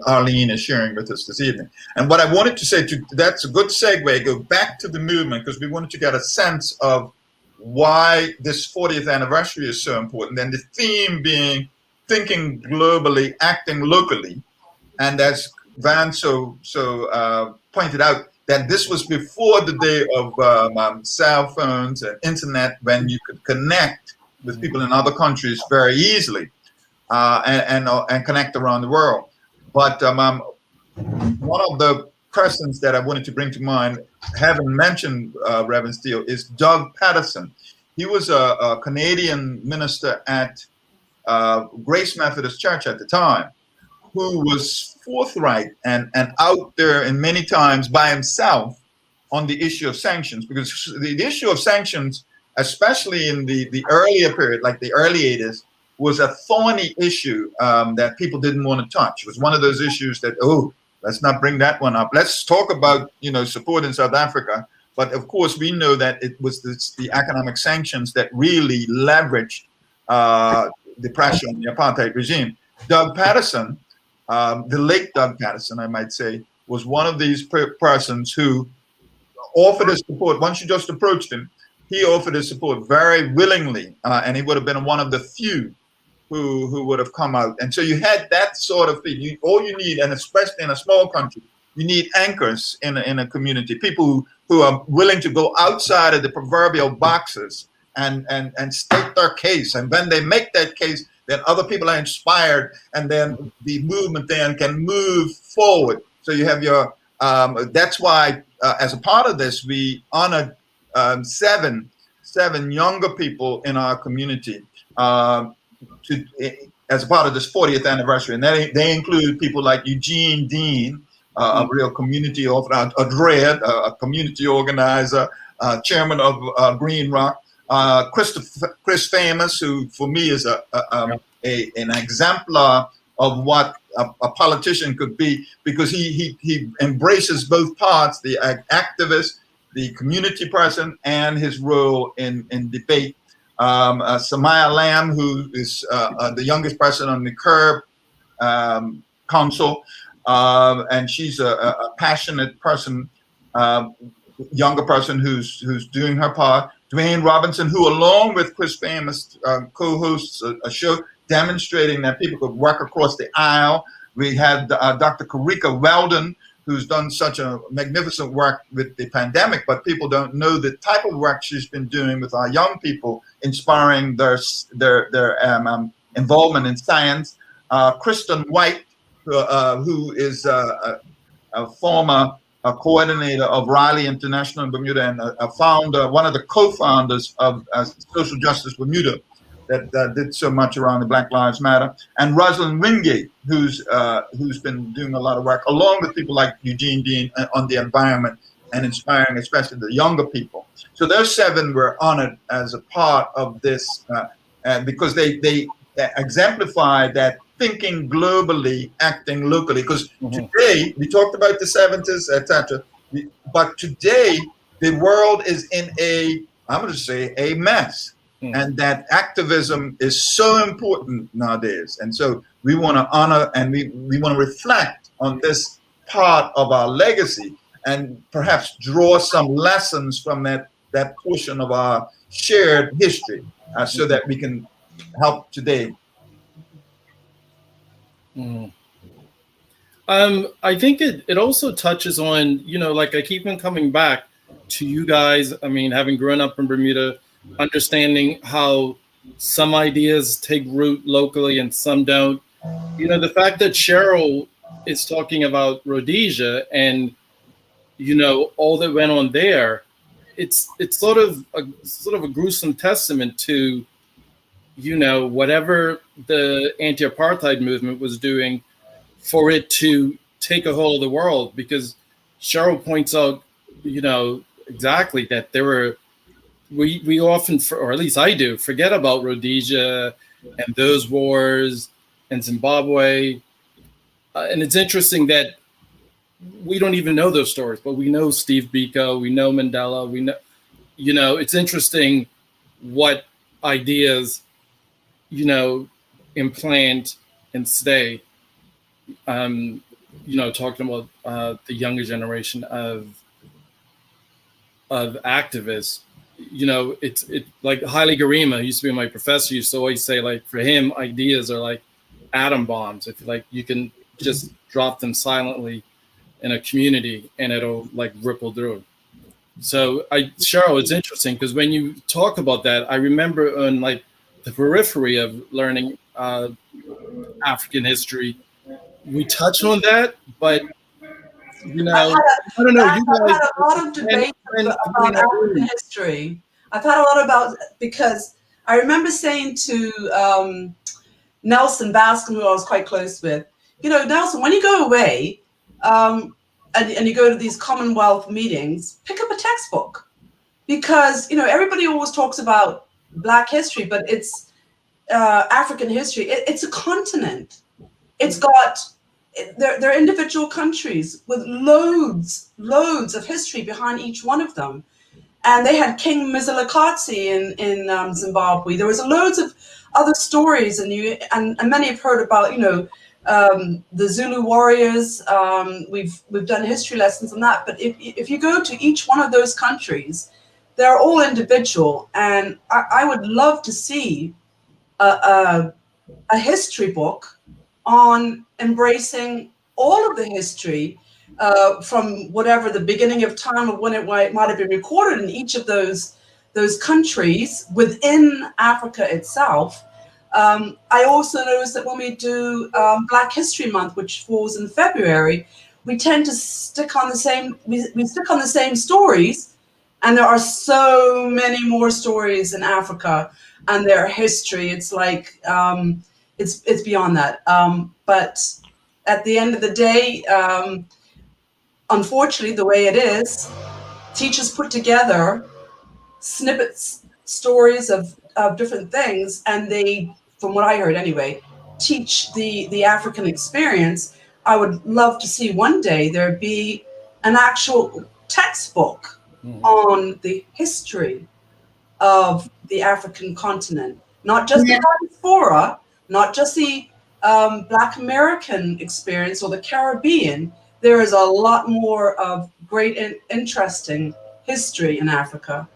Arlene is sharing with us this evening. And what I wanted to say, that's a good segue, go back to the movement, because we wanted to get a sense of why this 40th anniversary is so important, and the theme being thinking globally, acting locally. And as Van so pointed out, that this was before the day of cell phones and internet, when you could connect with people in other countries very easily and connect around the world. But one of the persons that I wanted to bring to mind, having mentioned Reverend Steele, is Doug Patterson. He was a Canadian minister at Grace Methodist Church at the time, who was forthright and out there, and many times by himself, on the issue of sanctions. Because the issue of sanctions, especially in the earlier period, like the early 80s, was a thorny issue that people didn't want to touch. It was one of those issues that, oh, let's not bring that one up. Let's talk about, support in South Africa. But of course, we know that it was the economic sanctions that really leveraged the pressure on the apartheid regime. Doug Patterson, the late Doug Patterson, I might say, was one of these persons who offered his support. Once you just approached him, he offered his support very willingly, and he would have been one of the few who would have come out. And so you had that sort of thing. All you need, and especially in a small country, you need anchors in a community, people who are willing to go outside of the proverbial boxes and state their case. And when they make that case, then other people are inspired, and then the movement then can move forward. So you have your, that's why as a part of this, we honored seven younger people in our community as a part of this 40th anniversary. And they include people like Eugene Dean, a real community organizer, a community organizer, chairman of Green Rock, Chris Famous, who for me is an exemplar of what a politician could be, because he embraces both parts, the activist, the community person, and his role in debate. Samaya Lamb, who is the youngest person on the Curb Council, and she's a passionate person, younger person who's doing her part. Dwayne Robinson, who along with Chris Famous co-hosts a show demonstrating that people could work across the aisle. We had Dr. Karika Weldon, who's done such a magnificent work with the pandemic, but people don't know the type of work she's been doing with our young people, inspiring their involvement in science. Kristen White, who is a former coordinator of Raleigh International in Bermuda, and a founder, one of the co-founders of Social Justice Bermuda, that did so much around the Black Lives Matter, and Rosalind Wingate, who's been doing a lot of work, along with people like Eugene Dean, on the environment and inspiring, especially the younger people. So those seven were honored as a part of this, because they exemplify that thinking globally, acting locally. Because today, we talked about the 70s, etc., but today the world is in I'm going to say, a mess. And that activism is so important nowadays. And so we want to honor, and we want to reflect on this part of our legacy, and perhaps draw some lessons from that portion of our shared history, so that we can help today. I think it also touches on, like I keep on coming back to you guys. I mean, having grown up in Bermuda, understanding how some ideas take root locally and some don't. You know, the fact that Cheryl is talking about Rhodesia and, you know, all that went on there, it's sort of a gruesome testament to, you know, whatever the anti-apartheid movement was doing for it to take a hold of the world. Because Cheryl points out, you know, exactly that there were, we often, or at least I do, forget about Rhodesia and those wars and Zimbabwe. And it's interesting that we don't even know those stories, but we know Steve Biko, we know Mandela, we know, you know, it's interesting what ideas, you know, implant and stay. You know, talking about the younger generation of activists, you know, it's like Haile Garima, who used to be my professor, used to always say, like, for him, ideas are like atom bombs. If like you can just drop them silently in a community and it'll like ripple through. So Cheryl, it's interesting because when you talk about that, I remember on like the periphery of learning African history, we touch on that, but you know, I don't know. You I've guys, had a lot of debate about African history. I've had a lot about, because I remember saying to Nelson Bascom, who I was quite close with, you know, Nelson, when you go away and you go to these Commonwealth meetings, pick up a textbook, because, you know, everybody always talks about Black history, but it's African history. It's a continent. It's got, they're individual countries with loads of history behind each one of them. And they had King Mzilikazi in Zimbabwe. There was loads of other stories, and many have heard about, you know, the Zulu warriors. We've done history lessons on that. But if you go to each one of those countries, they're all individual. And I would love to see a history book on embracing all of the history from whatever the beginning of time of when it might have been recorded in each of those countries within Africa itself. I also noticed that when we do Black History Month, which falls in February, we tend to stick on the same, we stick on the same stories, and there are so many more stories in Africa and their history. It's like, it's beyond that. But at the end of the day, unfortunately, the way it is, teachers put together snippets, stories of different things, and they, from what I heard anyway, teach the African experience. I would love to see one day there be an actual textbook on the history of the African continent, not just the diaspora, not just the Black American experience or the Caribbean. There is a lot more of great and interesting history in Africa.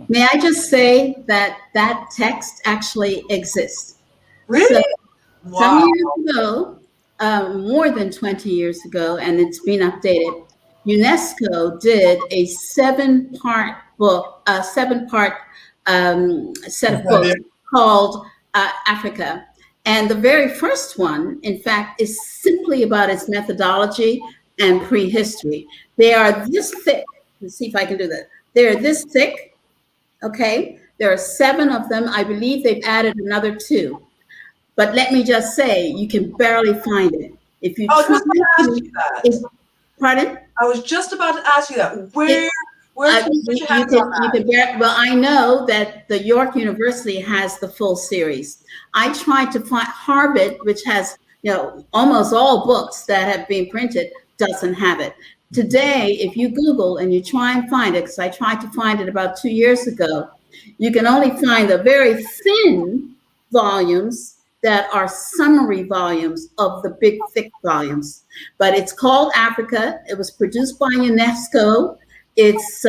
May I just say that that text actually exists? Really? So, Wow. some years ago, more than 20 years ago, and it's been updated, UNESCO did a seven-part book, set of books called Africa. And the very first one, in fact, is simply about its methodology and prehistory. They are this thick. Let's see if I can do that. They're this thick, okay? There are 7 of them. I believe they've added another 2. But let me just say, you can barely find it. If you try to ask you that. Pardon? I was just about to ask you that. Where can you put your hands on that? Well, I know that the York University has the full series. I tried to find Harvard, which has, you know, almost all books that have been printed, doesn't have it. Today, if you Google and you try and find it, because I tried to find it about 2 years ago, you can only find the very thin volumes that are summary volumes of the big, thick volumes. But it's called Africa. It was produced by UNESCO. It's,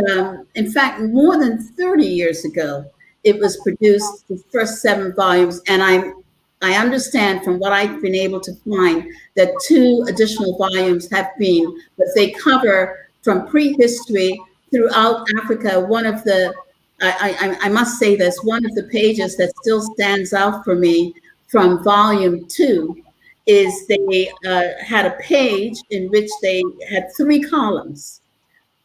in fact, more than 30 years ago, it was produced, the first 7 volumes. And I understand from what I've been able to find that 2 additional volumes have been, but they cover from prehistory throughout Africa. One of the I must say this, one of the pages that still stands out for me from volume 2 is they had a page in which they had 3 columns.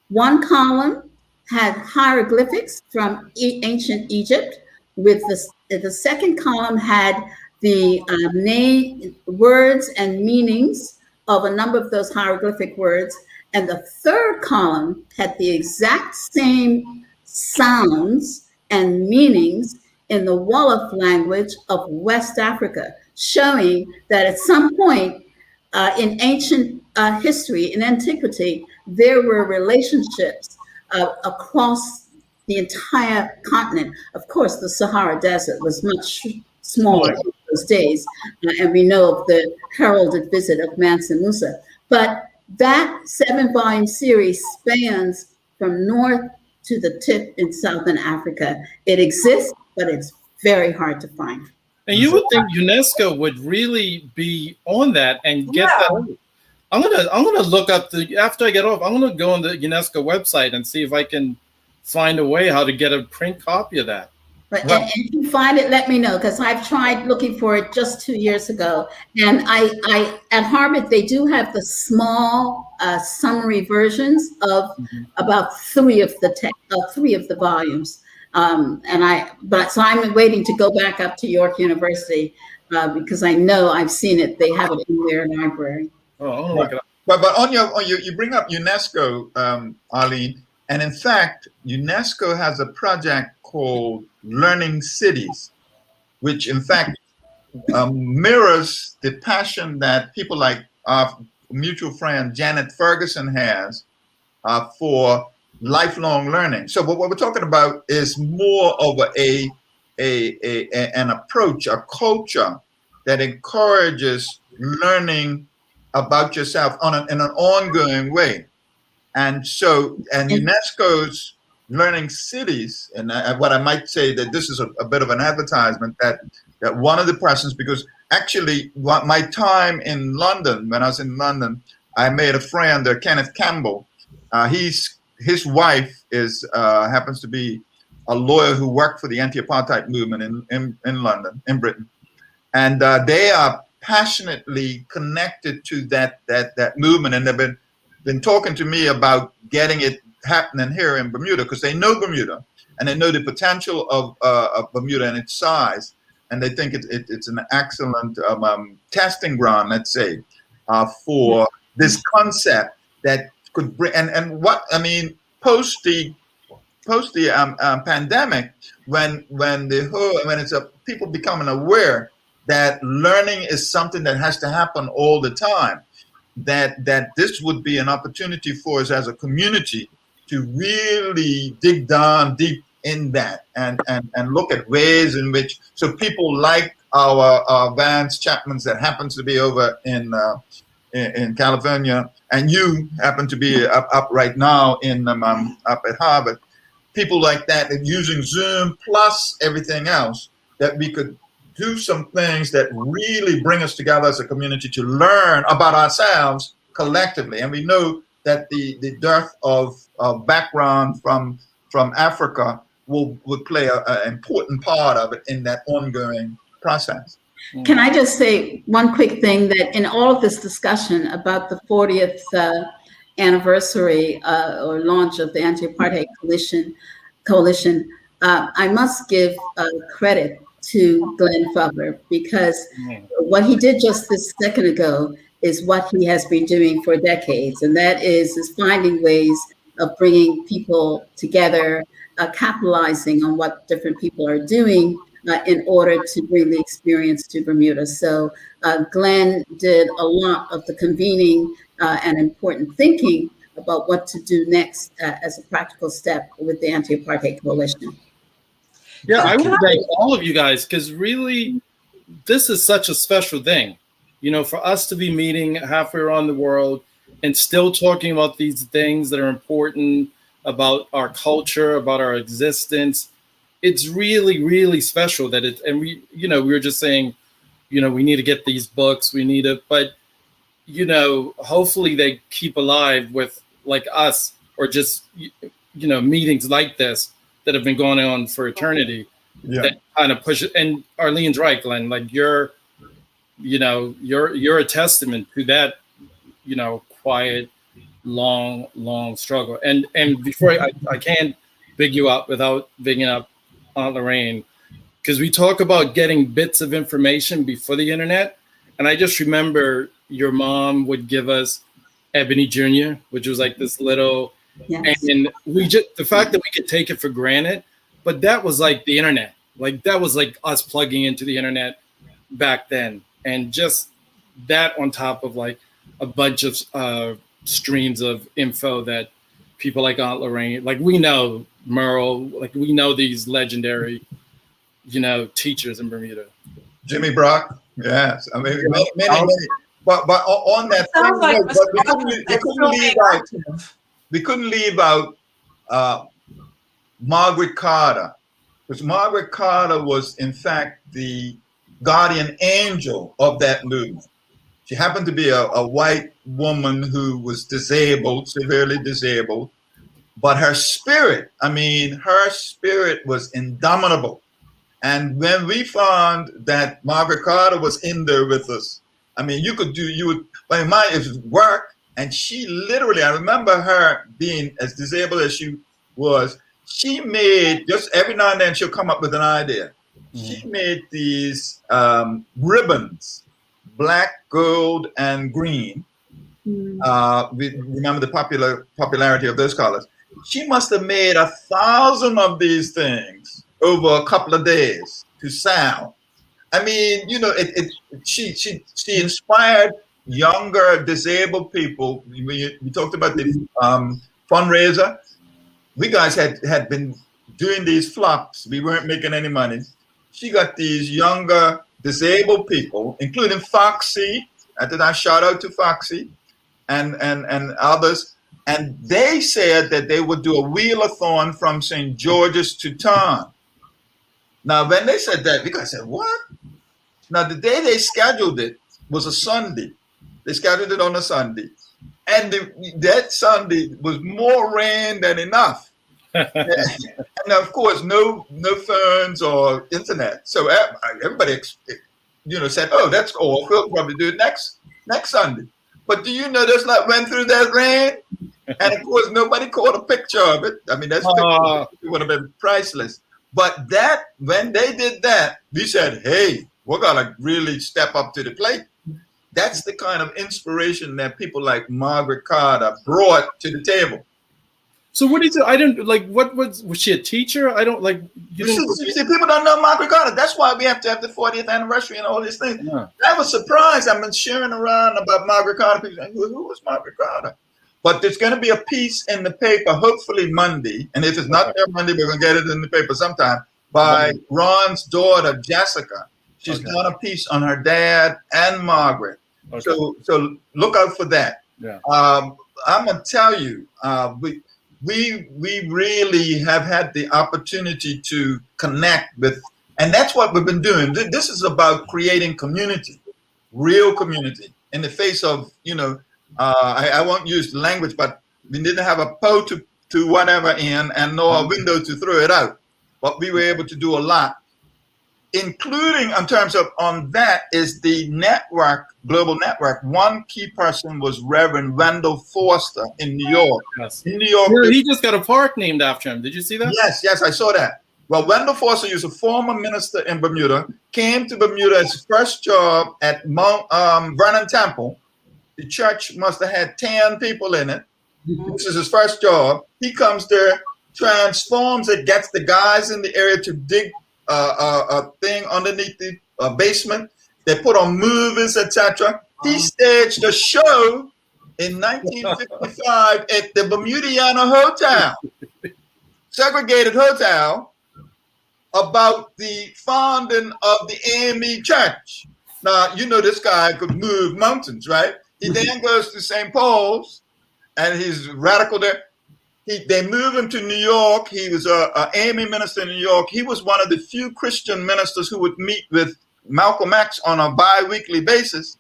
One column had hieroglyphics from ancient Egypt, with the second column had the name, words and meanings of a number of those hieroglyphic words, and the third column had the exact same sounds and meanings in the Wolof language of West Africa, showing that at some point in ancient history, in antiquity, there were relationships across the entire continent. Of course, the Sahara Desert was much smaller in those days, and we know of the heralded visit of Mansa Musa. But that 7-volume series spans from north to the tip in Southern Africa. It exists, but it's very hard to find. And you would think UNESCO would really be on that and get that. I'm gonna look up after I get off. I'm gonna go on the UNESCO website and see if I can find a way how to get a print copy of that. But and if you find it, let me know, because I've tried looking for it just 2 years ago. And I at Harvard, they do have the small summary versions of about 3 of the volumes. So I'm waiting to go back up to York University because I know I've seen it. They have it in their library. Oh, look it up. But on you bring up UNESCO, Arlene, and in fact, UNESCO has a project called Learning Cities, which in fact mirrors the passion that people like our mutual friend Janet Ferguson has for lifelong learning. So what we're talking about is more of an approach, a culture that encourages learning about yourself in an ongoing way. And so, and UNESCO's Learning Cities, and what I might say that this is a bit of an advertisement that one of the persons, because actually my time in London, when I was in London, I made a friend, Kenneth Campbell. His wife happens to be a lawyer who worked for the Anti-Apartheid Movement in London, in Britain. And they are passionately connected to that movement, and they've been talking to me about getting it happening here in Bermuda, because they know Bermuda and they know the potential of Bermuda and its size, and they think it's an excellent testing ground, let's say, for this concept that could bring and what I mean post the pandemic, when it's people becoming aware that learning is something that has to happen all the time, that this would be an opportunity for us as a community to really dig down deep in that and look at ways in which, so people like our Vance Chapmans that happens to be over in California, and you happen to be up right now up at Harvard, people like that, and using Zoom plus everything else, that we could do some things that really bring us together as a community to learn about ourselves collectively. And we know that the dearth of background from Africa would play an important part of it in that ongoing process. Can I just say one quick thing, that in all of this discussion about the 40th anniversary or launch of the Anti-Apartheid Coalition, I must give credit to Glenn Fugler, because what he did just this second ago is what he has been doing for decades, and that is finding ways of bringing people together, capitalizing on what different people are doing in order to bring the experience to Bermuda. So Glenn did a lot of the convening and important thinking about what to do next as a practical step with the Anti-Apartheid Coalition. Yeah, I would thank all of you guys, because really, this is such a special thing. You know, for us to be meeting halfway around the world and still talking about these things that are important about our culture, about our existence, it's really, really special that it, and we were just saying, we need to get these books, but, hopefully they keep alive with like us, or just, meetings like this, that have been going on for eternity. Yeah. That kind of pushes. And Arlene's right, Glenn. Like you're a testament to that, quiet, long struggle. And before I can't big you up without bigging up Aunt Lorraine, because we talk about getting bits of information before the internet. And I just remember your mom would give us Ebony Jr., which was like this little, Yes. and the fact that we could take it for granted, but that was like the internet. Like that was like us plugging into the internet back then. And just that on top of like a bunch of streams of info that people like Aunt Lorraine, like we know Merle, like we know these legendary, teachers in Bermuda. Jimmy Brock, yes. I mean, many. But on that Sounds like note, we couldn't leave out Margaret Carter, because Margaret Carter was in fact the guardian angel of that movement. She happened to be a white woman who was disabled, severely disabled, but her spirit was indomitable. And when we found that Margaret Carter was in there with us, I mean, it was work. And she literally, I remember her being as disabled as she was. She made, just every now and then she'll come up with an idea. She made these ribbons, black, gold, and green. We remember the popularity of those colors. She must have made 1,000 of these things over a couple of days to sound. I mean, she inspired younger disabled people. We talked about the fundraiser. We guys had been doing these flops. We weren't making any money. She got these younger disabled people, including Foxy. I did a shout out to Foxy and others. And they said that they would do a wheel-a-thon from St. George's to Tom. Now, when they said that, we guys said, what? Now, the day they scheduled it was a Sunday. They scheduled it on a Sunday. And that Sunday was more rain than enough. And of course, no phones or internet. So everybody, said, oh, that's cool. We'll probably do it next Sunday. But do you know this lot went through that rain? And of course, nobody caught a picture of it. I mean, that picture would have been priceless. But when they did that, we said, hey, we're going to really step up to the plate. That's the kind of inspiration that people like Margaret Carter brought to the table. So what is it? I don't like. What was she a teacher? I don't like. See, people don't know Margaret Carter. That's why we have to have the 40th anniversary and all these things. Yeah. I was surprised. I've been sharing around about Margaret Carter. People say, who was Margaret Carter? But there's going to be a piece in the paper, hopefully Monday. And if it's not there Monday, we're going to get it in the paper sometime, by Ron's daughter, Jessica. She's done a piece on her dad and Margaret. Okay. So look out for that. Yeah. I'm going to tell you, we really have had the opportunity to connect with, and that's what we've been doing. This is about creating community, real community, in the face of, I won't use the language, but we didn't have a pole to whatever in and nor a window to throw it out. But we were able to do a lot, including in terms of on that is the network, global network. One key person was Reverend Wendell Forster in New York. Yes. In New York. Yeah, he just got a park named after him. Did you see that? Yes, I saw that. Well, Wendell Forster is a former minister in Bermuda, came to Bermuda as his first job at Mount Vernon Temple. The church must have had 10 people in it. Mm-hmm. This is his first job. He comes there, transforms it, gets the guys in the area to dig a thing underneath the basement. They put on movies, etc. He staged a show in 1955 at the Bermudiana Hotel, segregated hotel, about the founding of the AME Church. Now, this guy could move mountains, right? He then goes to St. Paul's, and he's radical there. They moved him to New York. He was an AME minister in New York. He was one of the few Christian ministers who would meet with Malcolm X on a bi-weekly basis.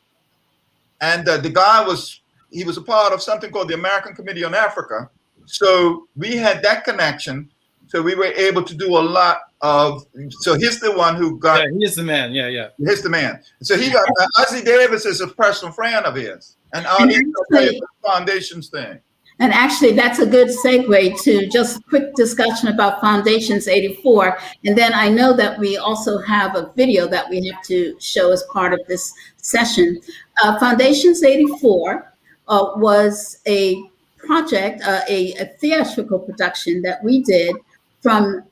And the guy was a part of something called the American Committee on Africa. So we had that connection. So we were able to do a lot of. So he's the one who got. Yeah, he is the man. Yeah. He's the man. So he got. Ozzie Davis is a personal friend of his, and the foundations thing. And actually, that's a good segue to just a quick discussion about Foundations 84. And then I know that we also have a video that we have to show as part of this session. Foundations 84 was a project, a theatrical production that we did from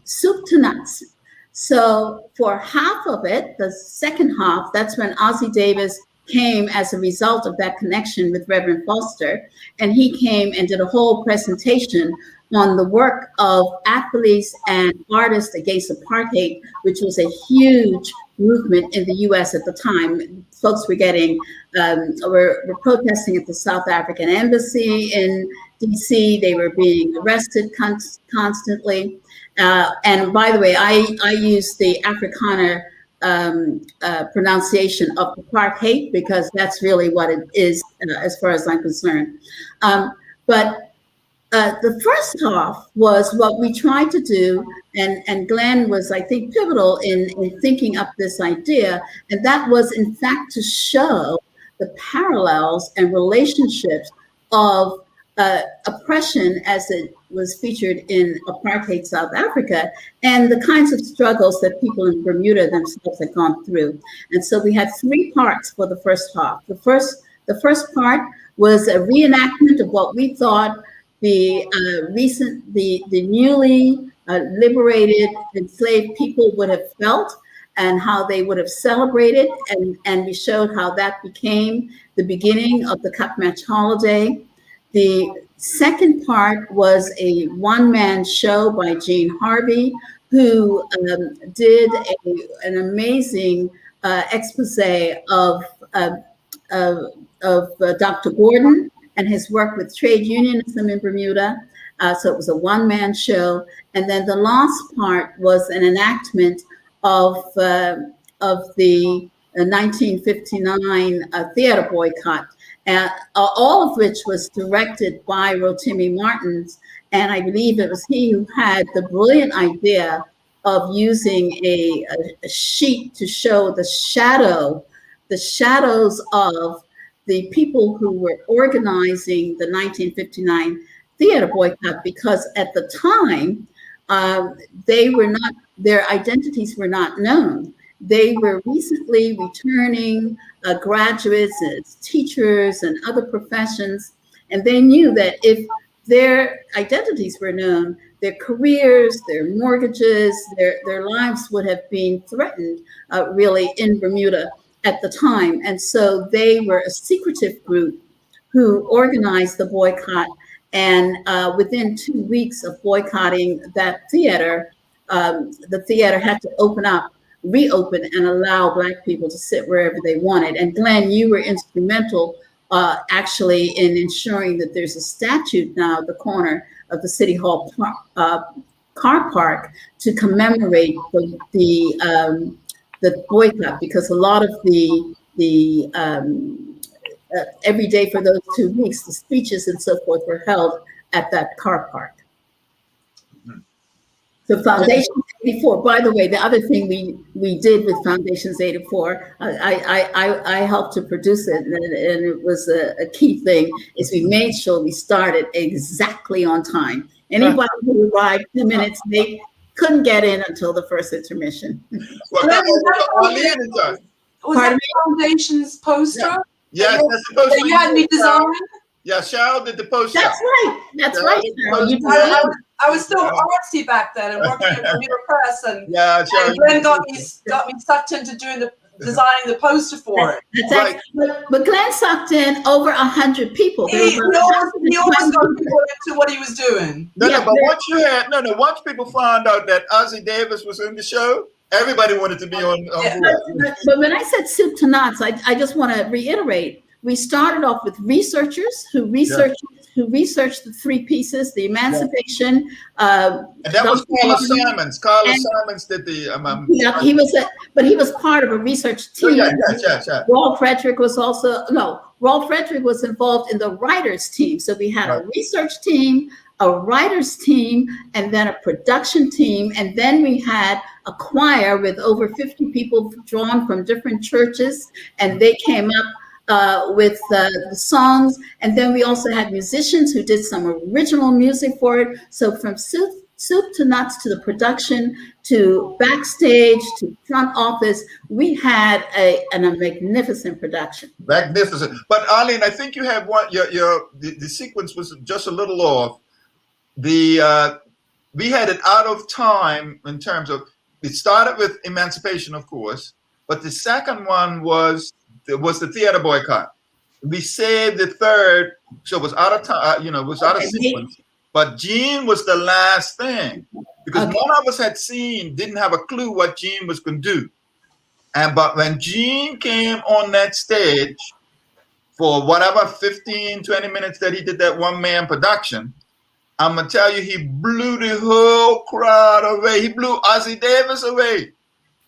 soup to nuts. So for half of it, the second half, that's when Ozzie Davis came as a result of that connection with Reverend Foster. And he came and did a whole presentation on the work of athletes and artists against apartheid, which was a huge movement in the US at the time. Folks were were protesting at the South African embassy in DC. They were being arrested constantly. And by the way, I use the Afrikaner pronunciation of apartheid because that's really what it is as far as I'm concerned. But the first half was what we tried to do, and Glenn was, I think, pivotal in thinking up this idea, and that was in fact to show the parallels and relationships of oppression as it was featured in apartheid South Africa and the kinds of struggles that people in Bermuda themselves had gone through. And so we had three parts for the first half. The first part was a reenactment of what we thought the newly liberated enslaved people would have felt and how they would have celebrated. And we showed how that became the beginning of the Cup Match holiday. The second part was a one-man show by Gene Harvey, who did an amazing expose of Dr. Gordon and his work with trade unionism in Bermuda. So it was a one-man show. And then the last part was an enactment of the 1959 theater boycott. All of which was directed by Rotimi Martins. And I believe it was he who had the brilliant idea of using a sheet to show the shadows of the people who were organizing the 1959 theater boycott, because at the time, their identities were not known. They were recently returning graduates as teachers and other professions, and they knew that if their identities were known, their careers, their mortgages, their lives would have been threatened really in Bermuda at the time. And so they were a secretive group who organized the boycott. And within 2 weeks of boycotting that theater, the theater had to reopen and allow Black people to sit wherever they wanted. And Glenn, you were instrumental actually in ensuring that there's a statue now at the corner of the City Hall car park to commemorate the boycott, because a lot of the every day for those 2 weeks, the speeches and so forth were held at that car park. So Foundations 84, by the way, the other thing we did with Foundations 84, I helped to produce it, and it was a key thing, is we made sure we started exactly on time. Anybody who arrived 2 minutes late couldn't get in until the first intermission. Was that Foundations poster? Yes, that's the poster. That you had me design? Yeah, Cheryl did the poster. That's right. That's right, Cheryl. I was still artsy back then and working at Bermuda Press, and Glenn got me sucked into designing the poster for it. That's right. But Glenn sucked in over 100 people. He always got people into what he was doing. But once people found out that Ozzie Davis was in the show, everybody wanted to be on board. But when I said soup to nuts, I just want to reiterate, we started off with researchers who researched the three pieces, the emancipation. And that was Carlos Simons. Carlos Simons did the. But he was part of a research team. Walt Frederick was involved in the writers team. So we had a research team, a writer's team, and then a production team. And then we had a choir with over 50 people drawn from different churches, and they came up with the songs. And then we also had musicians who did some original music for it. So from soup to nuts, to the production, to backstage, to front office, we had a magnificent production. Magnificent. But Arlene, I think you have one. The sequence was just a little off. We had it out of time in terms of, it started with emancipation, of course, but the second one was the theater boycott. We saved the third, so it was out of time. It was out of sequence. But Jean was the last thing, because none of us didn't have a clue what Jean was going to do. But when Jean came on that stage for whatever 15, 20 minutes that he did that one-man production, I'm going to tell you, he blew the whole crowd away. He blew Ossie Davis away.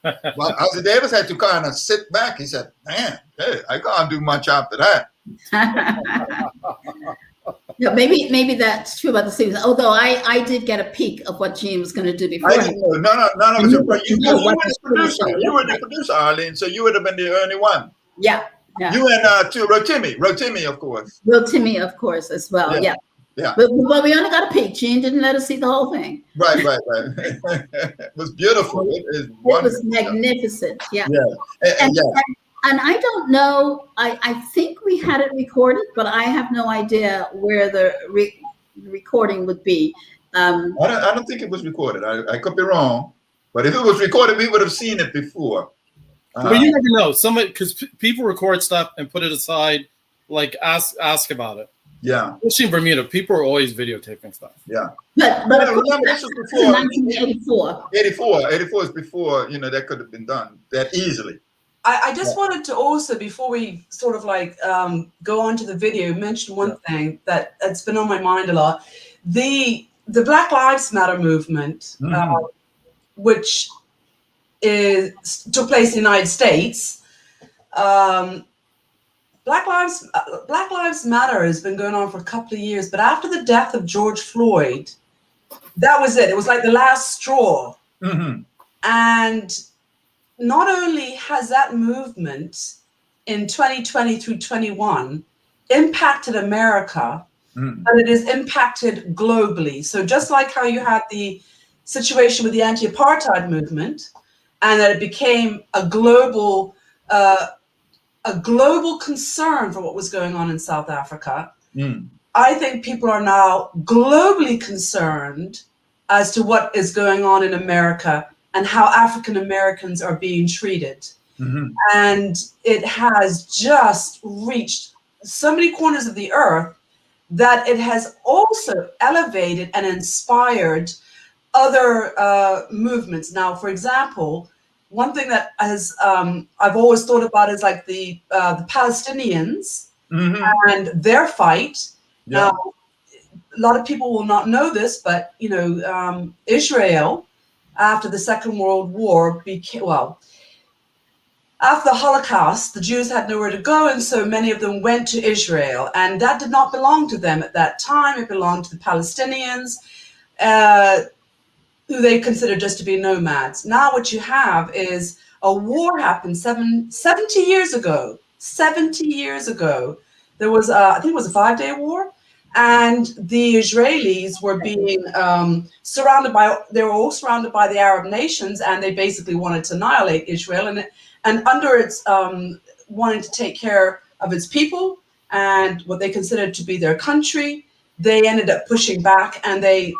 Well, Ossie Davis had to kind of sit back. He said, man, hey, I can't do much after that. Yeah, maybe that's true about the season. Although I did get a peek of what Jean was going to do before. I didn't know. None of us. You were the producer, Arlene, so you would have been the only one. Yeah. You and Rotimi, of course. Rotimi, of course, as well. Yeah. But we only got a peek. Jean didn't let us see the whole thing. Right. It was beautiful. It was magnificent. Yeah. And I don't know, I think we had it recorded, but I have no idea where the recording would be. I don't think it was recorded. I could be wrong, but if it was recorded, we would have seen it before. But you never know. Somebody, because people record stuff and put it aside, like ask about it. Yeah. Especially in Bermuda, people are always videotaping stuff. Yeah. But remember, this was before 1984. 84 is before, that could have been done that easily. I just wanted to also, before we sort of go on to the video, mention one thing that's been on my mind a lot. The Black Lives Matter movement, which took place in the United States. Black Lives Matter has been going on for a couple of years, but after the death of George Floyd, that was it. It was like the last straw. Mm-hmm. And not only has that movement in 2020 through 21 impacted America, but it has impacted globally. So just like how you had the situation with the anti-apartheid movement, and that it became a global concern for what was going on in South Africa, I think people are now globally concerned as to what is going on in America and how African Americans are being treated. And it has just reached so many corners of the earth that it has also elevated and inspired other movements. Now, for example, one thing that has I've always thought about is like the Palestinians and their fight. Yeah. Now, a lot of people will not know this, but Israel, after the Second World War, after the Holocaust, the Jews had nowhere to go, and so many of them went to Israel, and that did not belong to them at that time. It belonged to the Palestinians, who they considered just to be nomads. Now what you have is a war happened 70 years ago. 70 years ago, there was, I think it was a 5-day war, and the Israelis were being they were all surrounded by the Arab nations, and they basically wanted to annihilate Israel, and under its wanting to take care of its people and what they considered to be their country, they ended up pushing back, and they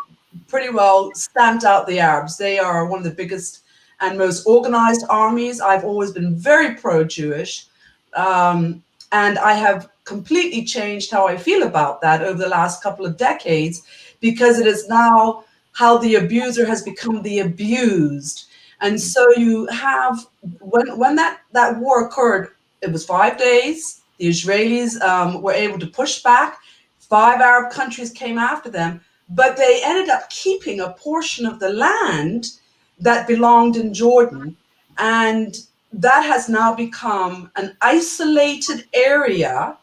pretty well stamped out the Arabs. They are one of the biggest and most organized armies. I've always been very pro-Jewish, and I have completely changed how I feel about that over the last couple of decades, because it is now how the abuser has become the abused. And so you have, when that war occurred, it was 5 days. The Israelis were able to push back. 5 Arab countries came after them, but they ended up keeping a portion of the land that belonged in Jordan. And that has now become an isolated area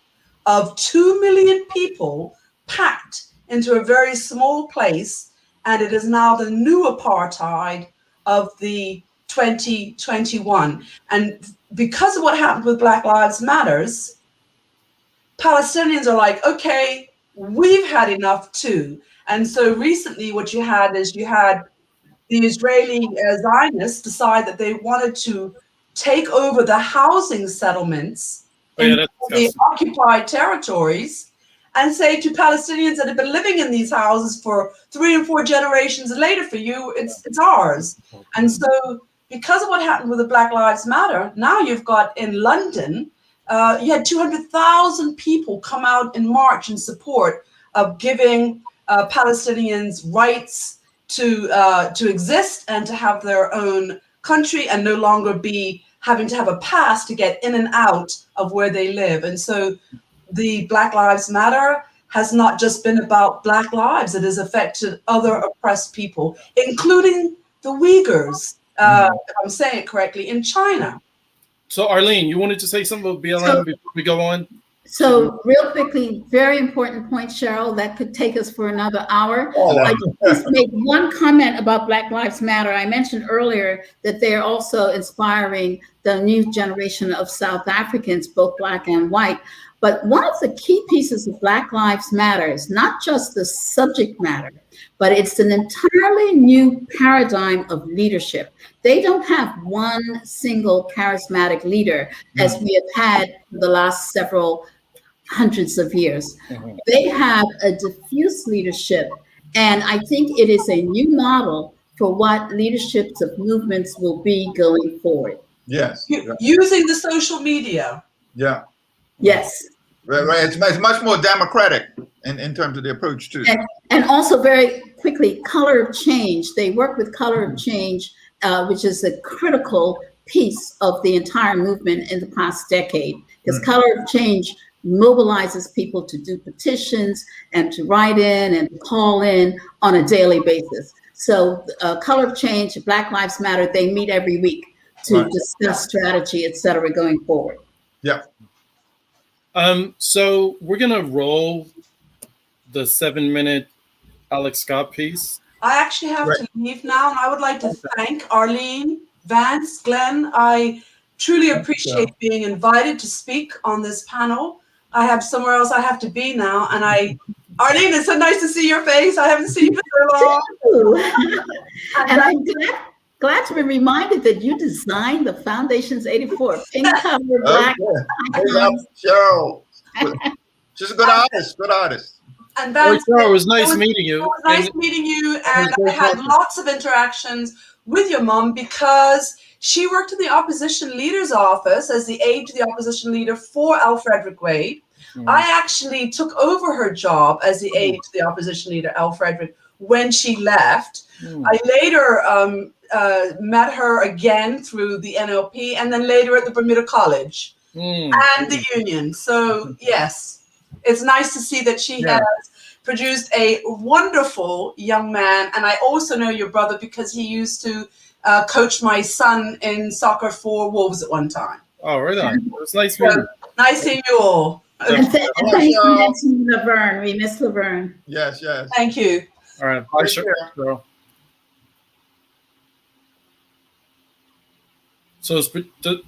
of 2 million people packed into a very small place, and it is now the new apartheid of the 2021. And because of what happened with Black Lives Matters, Palestinians are like, okay, we've had enough too. And so recently what you had the Israeli Zionists decide that they wanted to take over the housing settlements in the occupied territories and say to Palestinians that have been living in these houses for 3 and 4 generations later, for you, it's ours. And so because of what happened with the Black Lives Matter, now you've got in London, you had 200,000 people come out in March in support of giving Palestinians rights to exist and to have their own country and no longer be having to have a pass to get in and out of where they live. And so the Black Lives Matter has not just been about Black lives, it has affected other oppressed people, including the Uyghurs, if I'm saying it correctly, in China. So Arlene, you wanted to say something about BLM before we go on? So real quickly, very important point, Cheryl, that could take us for another hour. I just make one comment about Black Lives Matter. I mentioned earlier that they're also inspiring the new generation of South Africans, both Black and white. But one of the key pieces of Black Lives Matter is not just the subject matter, but it's an entirely new paradigm of leadership. They don't have one single charismatic leader as we have had for the last several hundreds of years. They have a diffuse leadership, and I think it is a new model for what leaderships of movements will be going forward. Yes. Using the social media. Yeah. Yes. Right. It's much more democratic in terms of the approach too. And also very quickly, color of change. They work with color of change, which is a critical piece of the entire movement in the past decade, because color of change mobilizes people to do petitions and to write in and call in on a daily basis. So color of change, Black Lives Matter, they meet every week to discuss strategy, et cetera, going forward. Yeah. So we're gonna roll the 7-minute Alex Scott piece. I actually have to leave now, and I would like to thank Arlene, Vance, Glenn. I truly appreciate being invited to speak on this panel. I have somewhere else I have to be now, and Arlene, it's so nice to see your face. I haven't seen you for so long. And I'm glad to be reminded that you designed the Foundation's 84 pink cover black. Cheryl. She's a good artist. And Vance, it was nice meeting you. It was nice meeting you, and I had lots of interactions with your mom because she worked in the opposition leader's office as the aide to the opposition leader for Al Frederick Wade. I actually took over her job as the aide to the opposition leader, Al Frederick, when she left. I later met her again through the NLP and then later at the Bermuda College and the union. So yes, it's nice to see that she has produced a wonderful young man. And I also know your brother because he used to coach my son in soccer for Wolves at one time. Oh, right on. It was nice meeting you. Nice seeing you all. And thank you, Nancy Laverne. We miss Laverne. Yes. Thank you. All right. Bye, Cheryl. So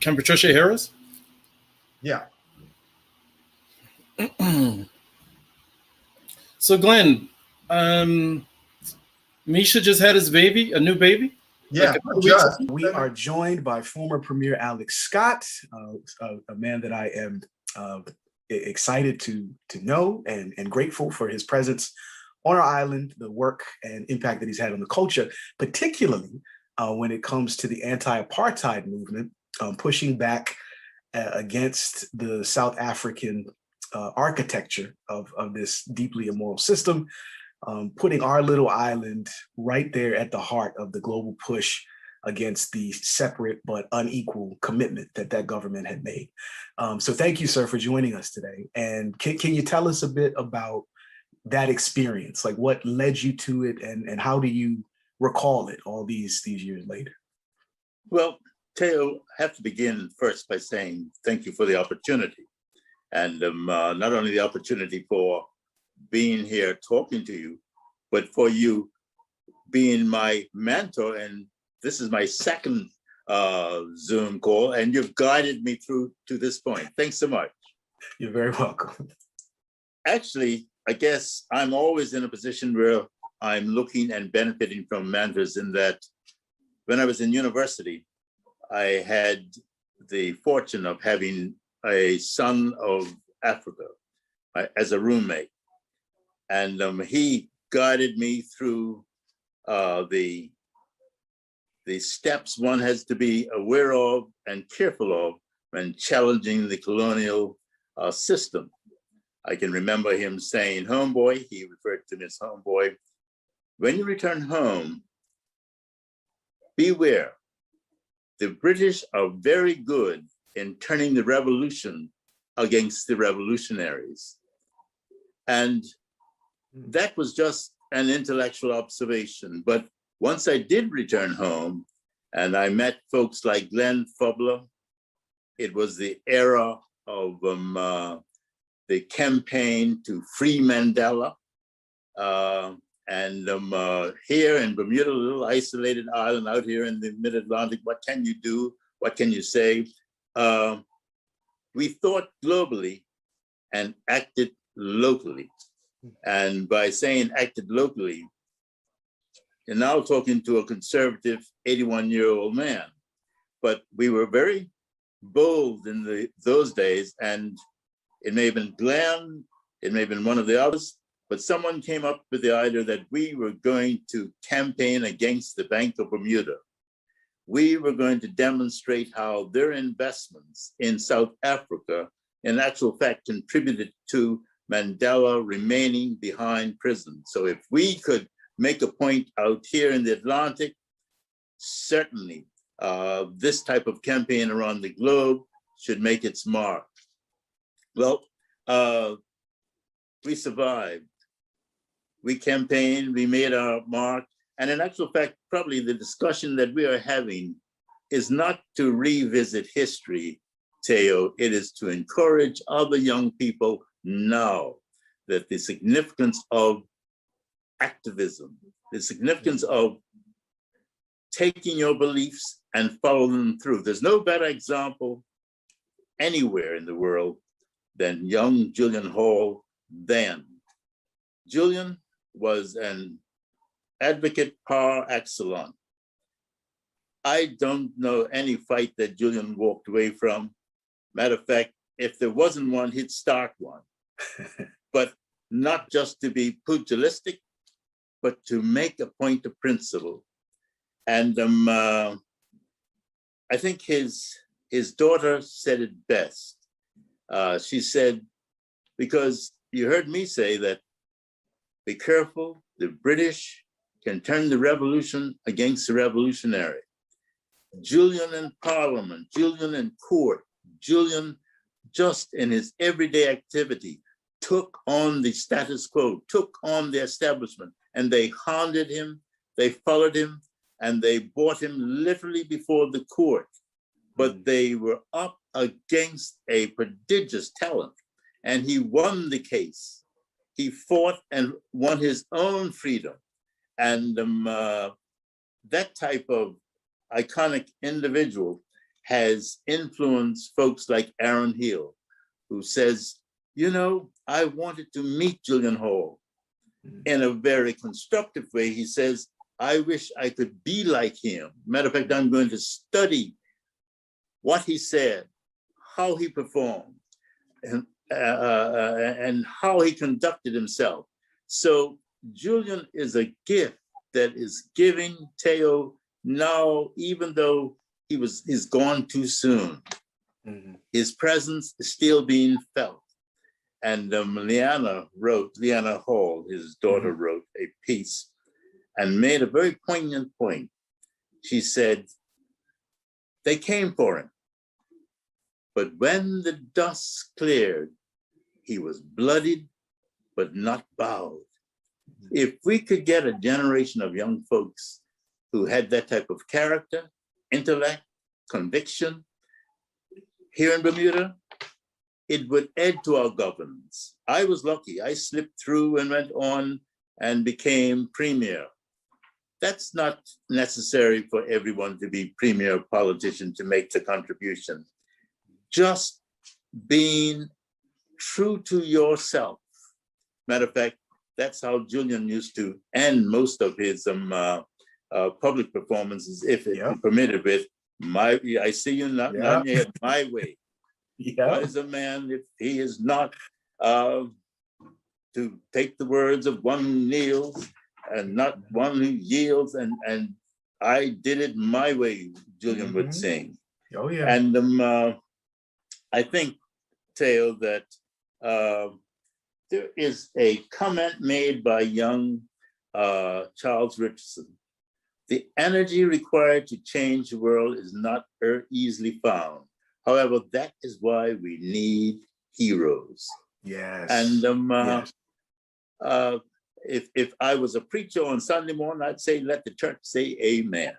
can Patricia hear us? Yeah. So Glenn, Misha just had his baby, a new baby. Yeah, we are joined by former Premier Alex Scott, a man that I am excited to know and grateful for his presence on our island, the work and impact that he's had on the culture, particularly when it comes to the anti-apartheid movement, pushing back against the South African architecture of this deeply immoral system, putting our little island right there at the heart of the global push against the separate but unequal commitment that government had made. So thank you, sir, for joining us today. And can you tell us a bit about that experience? Like what led you to it and how do you recall it all these years later? Well, Teo, I have to begin first by saying thank you for the opportunity. And not only the opportunity for being here talking to you, but for you being my mentor. And this is my second Zoom call, and you've guided me through to this point. Thanks so much. You're very welcome. Actually, I guess I'm always in a position where I'm looking and benefiting from mentors, in that when I was in university, I had the fortune of having a son of Africa as a roommate. And he guided me through the steps one has to be aware of and careful of when challenging the colonial system. I can remember him saying, homeboy, he referred to me as homeboy, when you return home, beware. The British are very good in turning the revolution against the revolutionaries. And that was just an intellectual observation. But once I did return home and I met folks like Glenn Fubler, it was the era of the campaign to free Mandela. Here in Bermuda, a little isolated island out here in the mid-Atlantic, what can you do? What can you say? We thought globally and acted locally. And by saying acted locally, you're now talking to a conservative 81-year-old man. But we were very bold in those days, and it may have been Glenn, it may have been one of the others, but someone came up with the idea that we were going to campaign against the Bank of Bermuda. We were going to demonstrate how their investments in South Africa, in actual fact, contributed to Mandela remaining behind prison. So if we could make a point out here in the Atlantic, certainly this type of campaign around the globe should make its mark. Well, we survived. We campaigned, we made our mark. And in actual fact, probably the discussion that we are having is not to revisit history, Theo, it is to encourage other young people now that the significance of activism, the significance of taking your beliefs and following them through. There's no better example anywhere in the world than young Julian Hall then. Julian was an advocate par excellence. I don't know any fight that Julian walked away from. Matter of fact, if there wasn't one, he'd start one. But not just to be pugilistic, but to make a point of principle. And I think his daughter said it best. She said, because you heard me say that, be careful, the British can turn the revolution against the revolutionary. Julian in Parliament, Julian in court, Julian just in his everyday activity took on the status quo, took on the establishment, and they hounded him, they followed him, and they brought him literally before the court. But they were up against a prodigious talent, and he won the case. He fought and won his own freedom. And that type of iconic individual has influenced folks like Aaron Hill, who says, you know, I wanted to meet Julian Hall in a very constructive way. He says, I wish I could be like him. Matter of fact, I'm going to study what he said, how he performed, and how he conducted himself. So Julian is a gift that is giving Theo now, even though he's gone too soon. Mm-hmm. His presence is still being felt. And Leanna Hall, his daughter, mm-hmm. wrote a piece and made a very poignant point. She said, they came for him, but when the dust cleared, he was bloodied, but not bowed. If we could get a generation of young folks who had that type of character, intellect, conviction, here in Bermuda, it would add to our governance. I was lucky. I slipped through and went on and became premier. That's not necessary for everyone to be premier politician to make the contribution. Just being true to yourself. Matter of fact, that's how Julian used to end most of his public performances, if it permitted, with I see you not yet, my way. What is a man if he is not to take the words of one who kneels and not one who yields, and I did it my way, Julian would sing. Oh yeah. And I think, Theo, that there is a comment made by young Charles Richardson. The energy required to change the world is not easily found. However, that is why we need heroes. Yes. And if I was a preacher on Sunday morning, I'd say, let the church say amen.